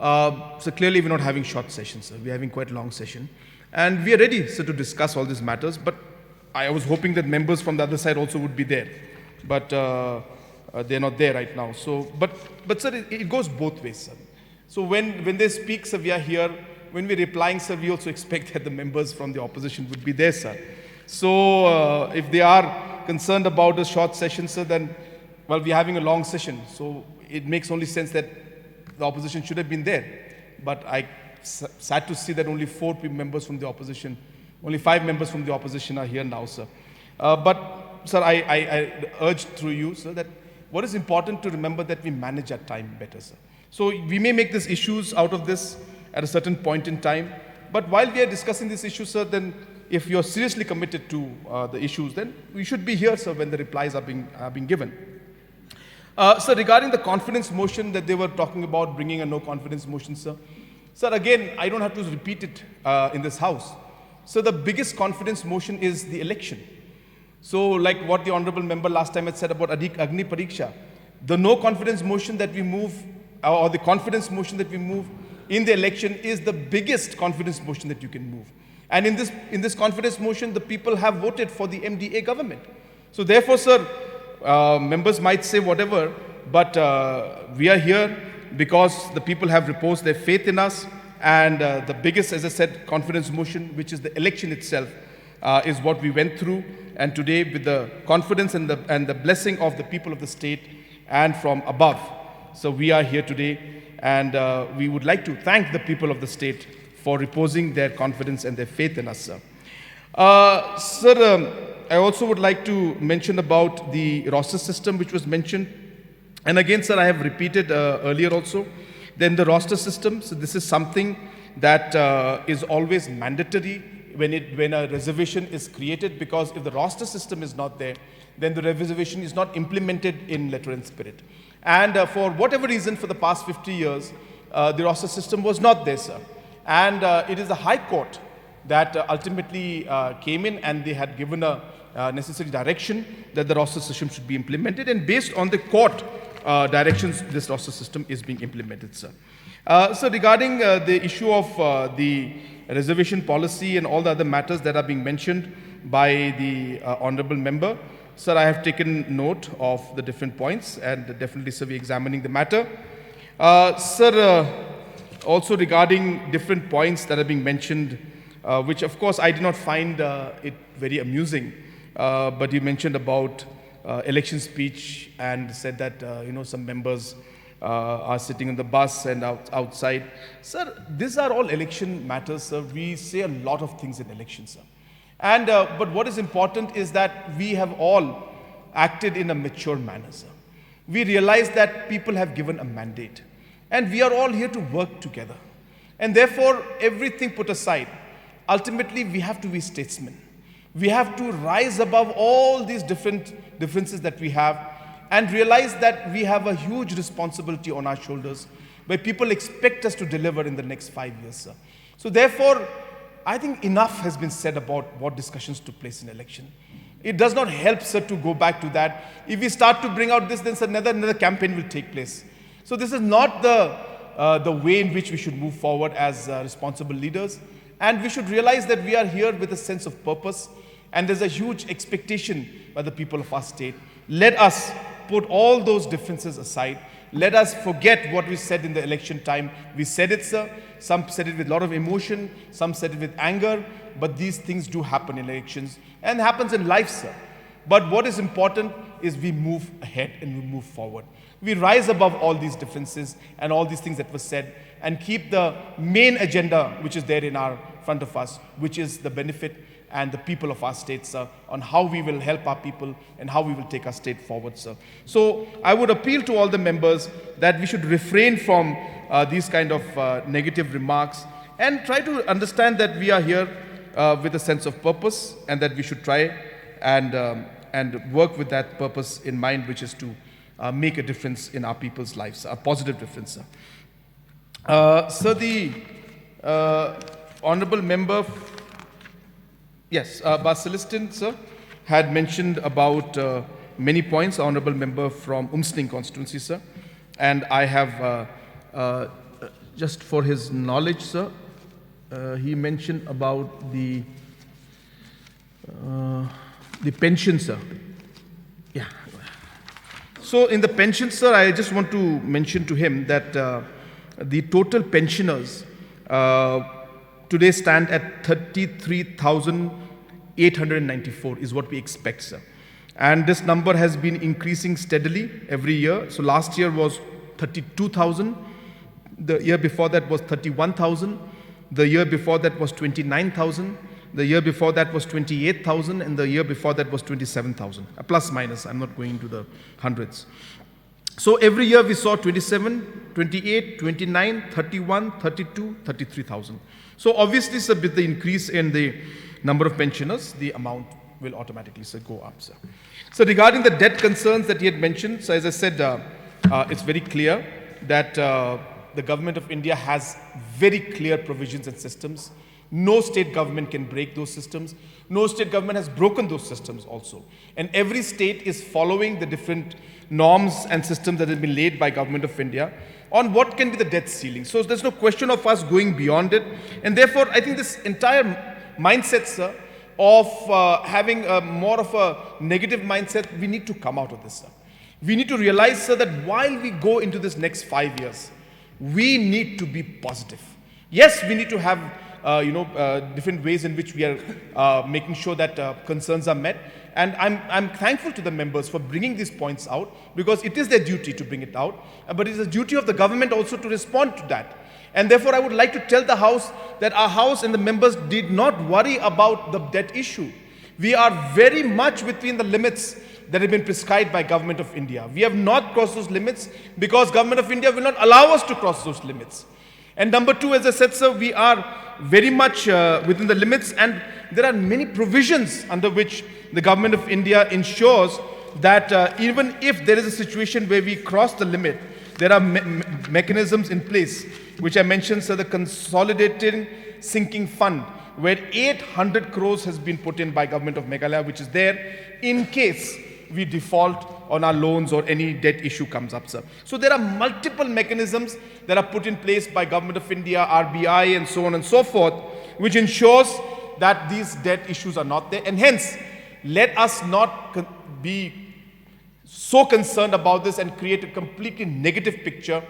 [SPEAKER 1] So clearly we're not having short sessions, sir. We're having quite a long session. And we are ready, sir, to discuss all these matters. But I was hoping that members from the other side also would be there. But they're not there right now. So, but sir, it goes both ways, sir. So when they speak, sir, we are here. When we're replying, sir, we also expect that the members from the opposition would be there, sir. So if they are concerned about a short session, sir, then, well, we're having a long session. So it makes only sense that the opposition should have been there. But I sad to see that only 4 members from the opposition, only 5 members from the opposition are here now, sir. But, sir, I urge through you, sir, that what is important to remember that we manage our time better, sir. So we may make these issues out of this at a certain point in time, but while we are discussing these issues, sir, then if you're seriously committed to the issues, then we should be here, sir, when the replies are being given. Sir, regarding the confidence motion that they were talking about, bringing a no confidence motion, sir. Sir, again, I don't have to repeat it in this house. So the biggest confidence motion is the election. So like what the honorable member last time had said about Agni Pariksha, the no confidence motion that we move, or the confidence motion that we move in the election is the biggest confidence motion that you can move. And in this confidence motion, the people have voted for the MDA government. So therefore, sir, members might say whatever, but we are here because the people have reposed their faith in us. And the biggest, as I said, confidence motion, which is the election itself, is what we went through. And today, with the confidence and the blessing of the people of the state and from above, so we are here today. And we would like to thank the people of the state for reposing their confidence and their faith in us, sir. Sir, I also would like to mention about the roster system which was mentioned. And again, sir, I have repeated earlier also. Then the roster system, so this is something that is always mandatory when a reservation is created, because if the roster system is not there, then the reservation is not implemented in letter and spirit. And for whatever reason, for the past 50 years, the roster system was not there, sir. And it is the High Court that ultimately came in, and they had given a necessary direction that the roster system should be implemented. And based on the court directions, this roster system is being implemented, sir. So regarding the issue of the reservation policy and all the other matters that are being mentioned by the honorable member, sir, I have taken note of the different points, and definitely, sir, we're examining the matter. Sir, also regarding different points that are being mentioned, which of course I did not find it very amusing, but you mentioned about election speech and said that some members are sitting in the bus and outside. Sir, these are all election matters, sir. We say a lot of things in elections, sir. And but what is important is that we have all acted in a mature manner, sir. We realize that people have given a mandate, and we are all here to work together. And therefore, everything put aside, ultimately we have to be statesmen. We have to rise above all these differences that we have, and realize that we have a huge responsibility on our shoulders, where people expect us to deliver in the next 5 years, sir. So therefore, I think enough has been said about what discussions took place in election. It does not help, sir, to go back to that. If we start to bring out this, then sir, another campaign will take place. So this is not the way in which we should move forward as responsible leaders. And we should realize that we are here with a sense of purpose, and there's a huge expectation by the people of our state. Let us put all those differences aside. Let us forget what we said in the election time. We said it, sir. Some said it with a lot of emotion. Some said it with anger. But these things do happen in elections and happens in life, sir. But what is important is we move ahead and we move forward. We rise above all these differences and all these things that were said, and keep the main agenda which is there in our front of us, which is the benefit and the people of our state, sir, on how we will help our people and how we will take our state forward, sir. So I would appeal to all the members that we should refrain from these kind of negative remarks, and try to understand that we are here with a sense of purpose, and that we should try and work with that purpose in mind, which is to make a difference in our people's lives, a positive difference, sir. Sir, the honorable member, yes, Basilistin, sir, had mentioned about many points, honorable member from Umsning constituency, sir. And I have, just for his knowledge, sir, he mentioned about the pension, sir. Yeah. So in the pension, sir, I just want to mention to him that the total pensioners today stand at 33,894 is what we expect, sir. And this number has been increasing steadily every year. So last year was 32,000. The year before that was 31,000. The year before that was 29,000. The year before that was 28,000, and the year before that was 27,000, plus minus. I'm not going into the hundreds. So every year we saw 27, 28, 29, 31, 32, 33,000. So obviously, sir, with the increase in the number of pensioners, the amount will automatically, sir, go up, sir. So regarding the debt concerns that he had mentioned, so as I said, it's very clear that the government of India has very clear provisions and systems. No state government can break those systems. No state government has broken those systems also. And every state is following the different norms and systems that have been laid by government of India on what can be the debt ceiling. So there's no question of us going beyond it. And therefore, I think this entire mindset, sir, of having more of a negative mindset, we need to come out of this, sir. We need to realize, sir, that while we go into this next 5 years, we need to be positive. Yes, we need to have different ways in which we are making sure that concerns are met. And I'm thankful to the members for bringing these points out, because it is their duty to bring it out, but it is the duty of the government also to respond to that. And therefore, I would like to tell the House that our House and the members did not worry about the debt issue. We are very much within the limits that have been prescribed by Government of India. We have not crossed those limits because Government of India will not allow us to cross those limits. And number two, as I said, sir, we are very much within the limits, and there are many provisions under which the Government of India ensures that even if there is a situation where we cross the limit, there are mechanisms in place, which I mentioned, sir, the Consolidated Sinking Fund, where 800 crores has been put in by Government of Meghalaya, which is there in case we default on our loans or any debt issue comes up, sir. So there are multiple mechanisms that are put in place by Government of India, RBI, and so on and so forth, which ensures that these debt issues are not there. And hence, let us not be so concerned about this and create a completely negative picture.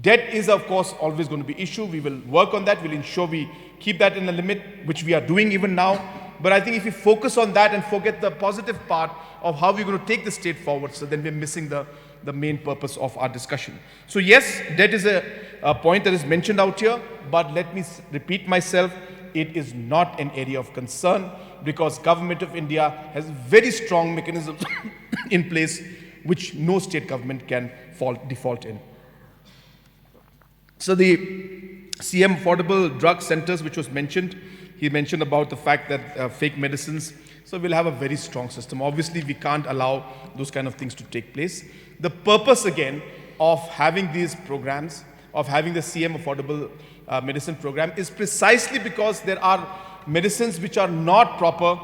[SPEAKER 1] Debt is, of course, always going to be an issue. We will work on that. We'll ensure we keep that in a limit, which we are doing even now. But I think if we focus on that and forget the positive part of how we're going to take the state forward, so then we're missing the main purpose of our discussion. So yes, debt is a point that is mentioned out here, but let me repeat myself, it is not an area of concern, because Government of India has very strong mechanisms in place which no state government can default in. So the CM Affordable Drug Centers, which was mentioned, he mentioned about the fact that fake medicines, so we'll have a very strong system. Obviously, we can't allow those kind of things to take place. The purpose, again, of having these programs, of having the CM Affordable Medicine Program, is precisely because there are medicines which are not proper,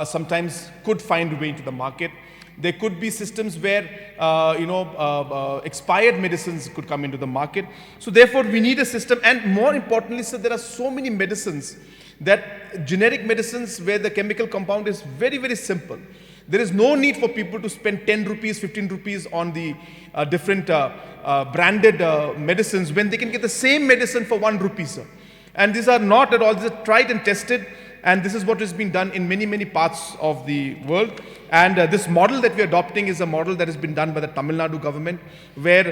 [SPEAKER 1] sometimes could find a way into the market. There could be systems where, expired medicines could come into the market. So therefore, we need a system. And more importantly, sir, there are so many medicines that generic medicines where the chemical compound is very, very simple. There is no need for people to spend 10 rupees, 15 rupees on the different branded medicines when they can get the same medicine for 1 rupee, sir. And these are not at all, these are tried and tested. And this is what has been done in many, many parts of the world. And this model that we are adopting is a model that has been done by the Tamil Nadu government, where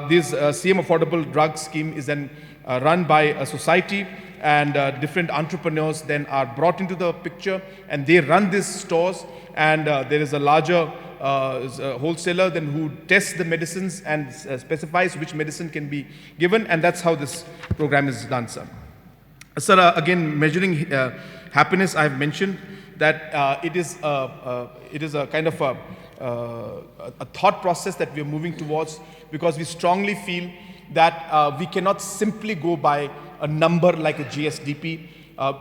[SPEAKER 1] this CM Affordable Drug Scheme is then run by a society, and different entrepreneurs then are brought into the picture, and they run these stores, and there is a larger wholesaler then who tests the medicines and specifies which medicine can be given, and that's how this program is done, sir. Sir, again, measuring happiness, I have mentioned that it is a kind of a thought process that we are moving towards, because we strongly feel that we cannot simply go by a number like a GSDP,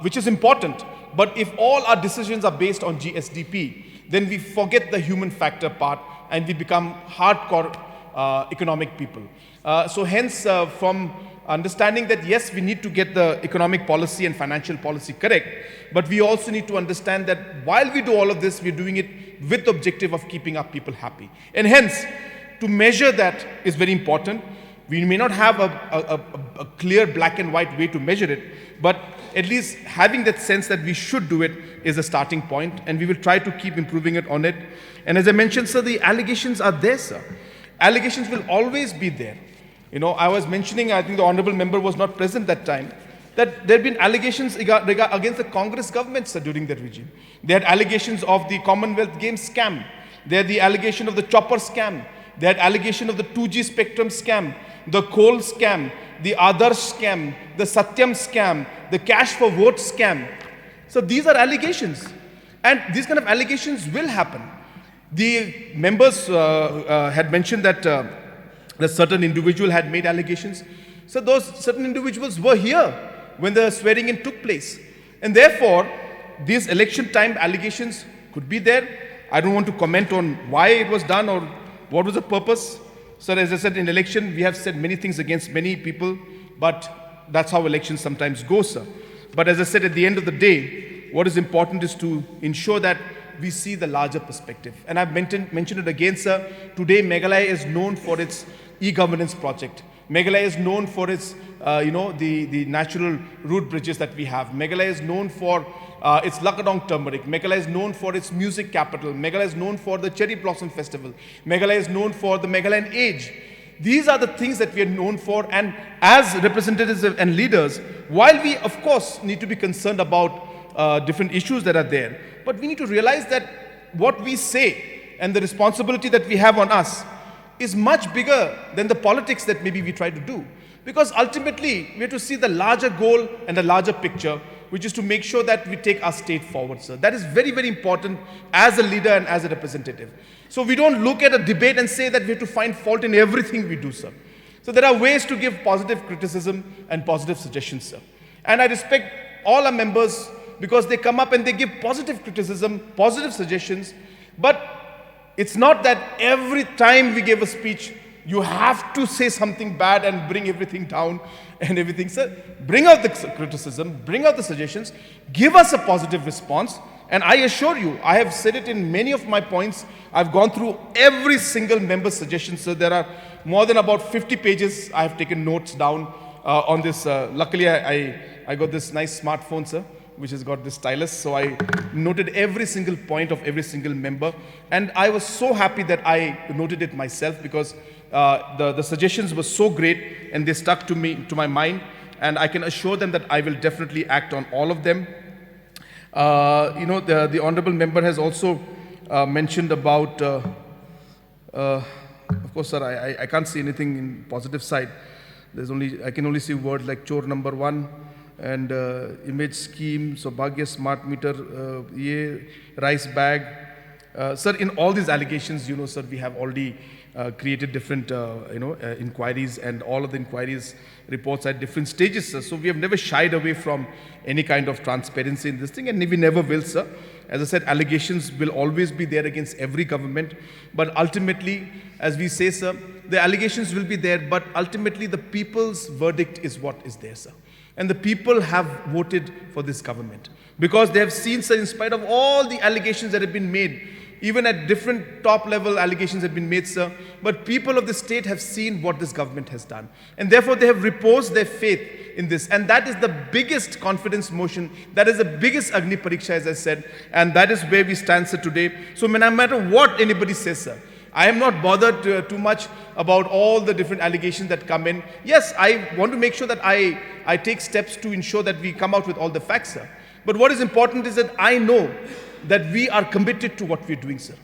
[SPEAKER 1] which is important. But if all our decisions are based on GSDP, then we forget the human factor part and we become hardcore economic people. So hence, from understanding that yes, we need to get the economic policy and financial policy correct, but we also need to understand that while we do all of this, we're doing it with the objective of keeping our people happy. And hence, to measure that is very important. We may not have a clear black and white way to measure it, but at least having that sense that we should do it is a starting point, and we will try to keep improving it on it. And as I mentioned, sir, the allegations are there, sir. Allegations will always be there. You know, I was mentioning, I think the honorable member was not present that time, that there have been allegations against the Congress government, sir, during that regime. They had allegations of the Commonwealth Games scam. They had the allegation of the chopper scam. They had allegation of the 2G spectrum scam, the coal scam, the Adarsh scam, the Satyam scam, the cash for vote scam. So these are allegations. And these kind of allegations will happen. The members had mentioned that a certain individual had made allegations. So those certain individuals were here when the swearing in took place. And therefore, these election time allegations could be there. I don't want to comment on why it was done or what was the purpose. Sir, as I said, in election, we have said many things against many people, but that's how elections sometimes go, sir. But as I said, at the end of the day, what is important is to ensure that we see the larger perspective. And I've mentioned it again, sir. Today, Meghalaya is known for its e-governance project. Meghalaya is known for its, the natural root bridges that we have. Meghalaya is known for its Lakadong turmeric. Meghalaya is known for its music capital. Meghalaya is known for the Cherry Blossom Festival. Meghalaya is known for the Meghalayan Age. These are the things that we are known for, and as representatives and leaders, while we, of course, need to be concerned about different issues that are there, but we need to realize that what we say and the responsibility that we have on us is much bigger than the politics that maybe we try to do. Because ultimately, we have to see the larger goal and the larger picture, which is to make sure that we take our state forward, sir. That is very, very important as a leader and as a representative. So we don't look at a debate and say that we have to find fault in everything we do, sir. So there are ways to give positive criticism and positive suggestions, sir. And I respect all our members because they come up and they give positive criticism, positive suggestions. But it's not that every time we give a speech, you have to say something bad and bring everything down and everything. Sir, bring out the criticism, bring out the suggestions, give us a positive response. And I assure you, I have said it in many of my points. I've gone through every single member's suggestion. So there are more than about 50 pages. I have taken notes down on this. Luckily, I got this nice smartphone, sir, which has got this stylus. So I noted every single point of every single member. And I was so happy that I noted it myself because the suggestions were so great and they stuck to me, to my mind. And I can assure them that I will definitely act on all of them. The honorable member has also mentioned about, of course, sir, I can't see anything in positive side. I can only see words like chore number 1 and image scheme, so Bhagya smart meter, rice bag. Sir, in all these allegations, sir, we have already created different, inquiries, and all of the inquiries reports at different stages, sir. So we have never shied away from any kind of transparency in this thing, and we never will, sir. As I said, allegations will always be there against every government, but ultimately, as we say, sir, the allegations will be there, but ultimately the people's verdict is what is there, sir. And the people have voted for this government because they have seen, sir, in spite of all the allegations that have been made, even at different top-level allegations have been made, sir, but people of the state have seen what this government has done. And therefore, they have reposed their faith in this. And that is the biggest confidence motion. That is the biggest Agni Pariksha, as I said. And that is where we stand, sir, today. So no matter what anybody says, sir, I am not bothered too much about all the different allegations that come in. Yes, I want to make sure that I take steps to ensure that we come out with all the facts, sir. But what is important is that I know that we are committed to what we're doing, sir.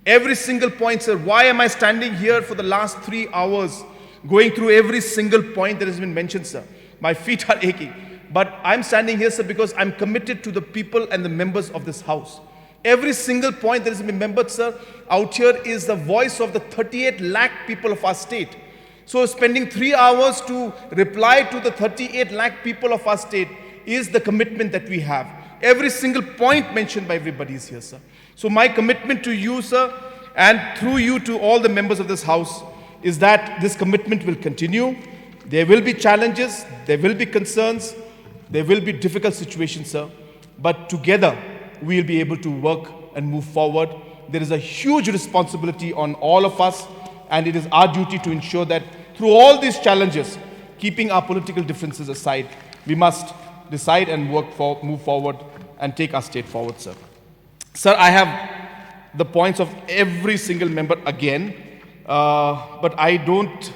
[SPEAKER 1] Every single point, sir. Why am I standing here for the last 3 hours going through every single point that has been mentioned, sir? My feet are aching. But I'm standing here, sir, because I'm committed to the people and the members of this house. Every single point that has been remembered, sir, out here is the voice of the 38 lakh people of our state. So spending 3 hours to reply to the 38 lakh people of our state is the commitment that we have. Every single point mentioned by everybody is here, sir. So my commitment to you, sir, and through you to all the members of this house is that this commitment will continue. There will be challenges, there will be concerns, there will be difficult situations, sir. But together, we will be able to work and move forward. There is a huge responsibility on all of us, and it is our duty to ensure that through all these challenges, keeping our political differences aside, we must decide and move forward and take our state forward, sir. Sir, I have the points of every single member again, but I don't.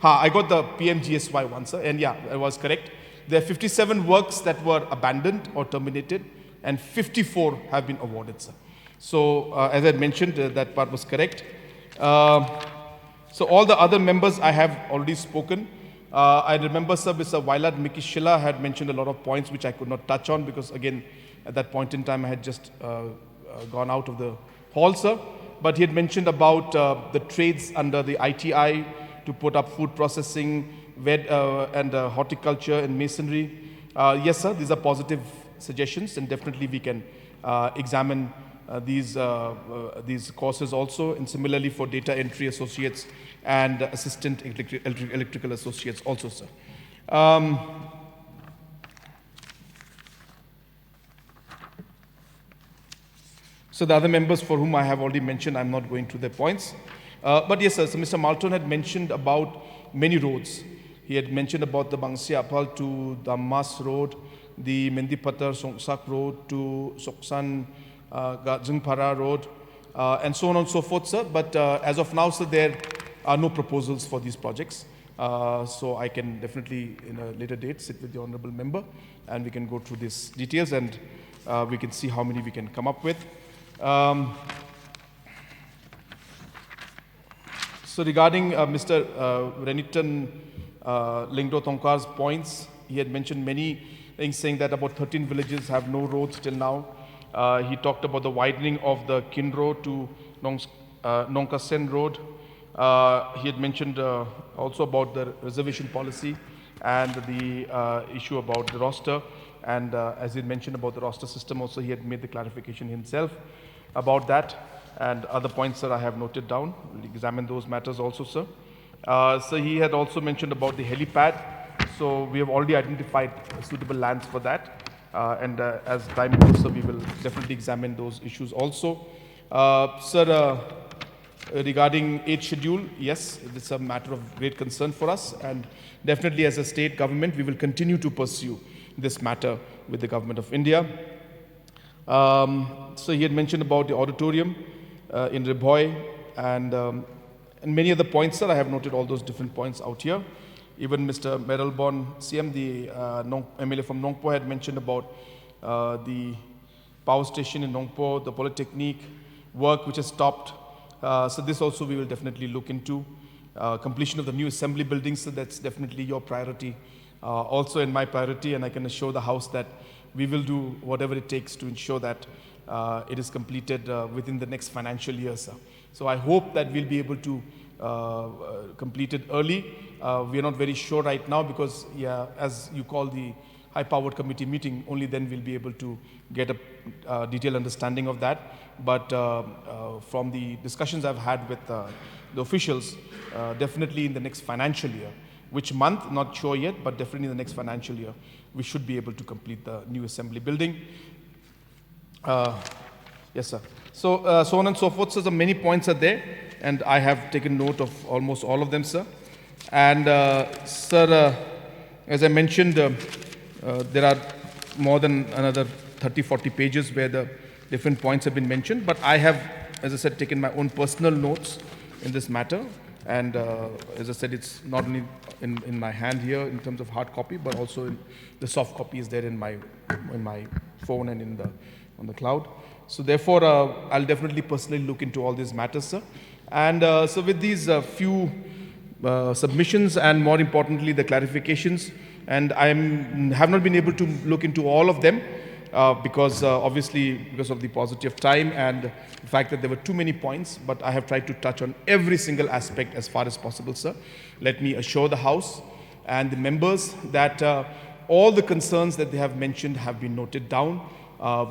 [SPEAKER 1] I got the PMGSY one, sir, and yeah, I was correct. There are 57 works that were abandoned or terminated, and 54 have been awarded, sir. So, as I mentioned, that part was correct. So all the other members I have already spoken. I remember, sir, Mr. Vailad Mikishila had mentioned a lot of points which I could not touch on because, again, at that point in time, I had just gone out of the hall, sir. But he had mentioned about the trades under the ITI to put up food processing, and horticulture and masonry. Yes, sir, these are positive suggestions, and definitely we can examine these courses also, and similarly for data entry associates and assistant electrical associates also, sir. So the other members for whom I have already mentioned, I'm not going through their points. But yes, sir, so Mr. Malton had mentioned about many roads. He had mentioned about the Bangsi Apal to Dammas Road, the Mendipatar Songsak Road to Soksan Gajungpara Road, and so on and so forth, sir. But as of now, sir, there are no proposals for these projects. So I can definitely, in a later date, sit with the honorable member, and we can go through these details, and we can see how many we can come up with. So regarding Mr. Renitan Lingdo Tongkar's points, he had mentioned many things, saying that about 13 villages have no roads till now. He talked about the widening of the Kinro to Nongkasen Road. He had mentioned also about the reservation policy and the issue about the roster. And as he mentioned about the roster system also, he had made the clarification himself about that. And other points, sir, I have noted down. We'll examine those matters also, sir. So he had also mentioned about the helipad. So we have already identified suitable lands for that. And as time goes, sir, we will definitely examine those issues also. Sir, regarding 8th schedule, yes, it's a matter of great concern for us. And definitely as a state government, we will continue to pursue this matter with the government of India. So he had mentioned about the auditorium in Ribhoy and many other points, sir. I have noted all those different points out here. Even Mr. Meralbon CM, the MLA from Nongpo, had mentioned about the power station in Nongpo, the Polytechnic work which has stopped. So this also we will definitely look into. Completion of the new assembly buildings, so that's definitely your priority. Also in my priority, and I can assure the House that we will do whatever it takes to ensure that it is completed within the next financial year, sir. So I hope that we'll be able to complete it early. We are not very sure right now because, yeah, as you call the high-powered committee meeting, only then we'll be able to get a detailed understanding of that. But from the discussions I've had with the officials, definitely in the next financial year, which month, not sure yet, but definitely in the next financial year, we should be able to complete the new assembly building. Yes, sir. So, so on and so forth. So, the many points are there, and I have taken note of almost all of them, sir. And, sir, as I mentioned, there are more than another 30-40 pages where the different points have been mentioned. But I have, as I said, taken my own personal notes in this matter. And as I said, it's not only in my hand here in terms of hard copy, but also in the soft copy is there in my phone and on the cloud. So therefore, I'll definitely personally look into all these matters, sir. And so with these few submissions and more importantly the clarifications, and I have not been able to look into all of them because obviously because of the paucity of time and the fact that there were too many points, but I have tried to touch on every single aspect as far as possible, sir. Let me assure the House and the members that all the concerns that they have mentioned have been noted down.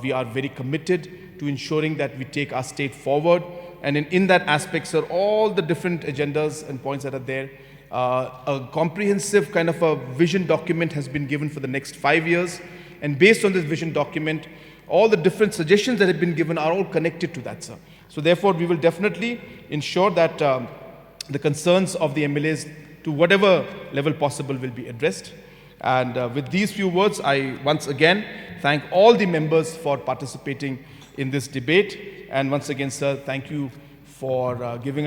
[SPEAKER 1] We are very committed to ensuring that we take our state forward. And in that aspect, sir, all the different agendas and points that are there, a comprehensive kind of a vision document has been given for the next 5 years. And based on this vision document, all the different suggestions that have been given are all connected to that, sir. So therefore, we will definitely ensure that the concerns of the MLAs to whatever level possible will be addressed. And with these few words, I once again thank all the members for participating in this debate. And once again, sir, thank you for giving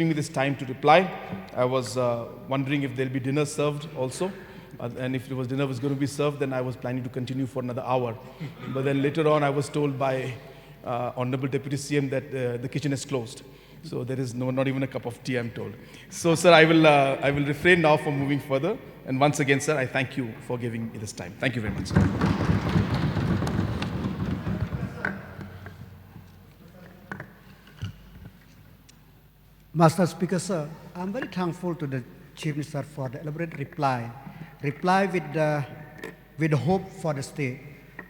[SPEAKER 1] me this time to reply. I was wondering if there'll be dinner served also, And if dinner was going to be served, then I was planning to continue for another hour. But then later on, I was told by Honorable Deputy CM that the kitchen is closed. So there is not even a cup of tea, I'm told. So, sir, I will refrain now from moving further. And once again, sir, I thank you for giving me this time. Thank you very much, sir.
[SPEAKER 2] Master Speaker, sir, I'm very thankful to the Chief Minister for the elaborate reply with hope for the state.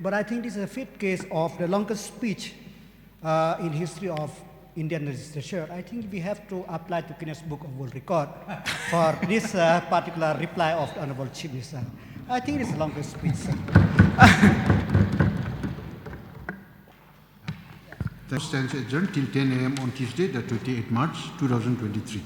[SPEAKER 2] But I think this is a fit case of the longest speech in history of Indian legislature. I think we have to apply to Guinness Book of World Record for this particular reply of the Honorable Chief Minister. I think it's the longest speech, sir.
[SPEAKER 3] The stands adjourned till 10 a.m. on Tuesday, the 28th March 2023.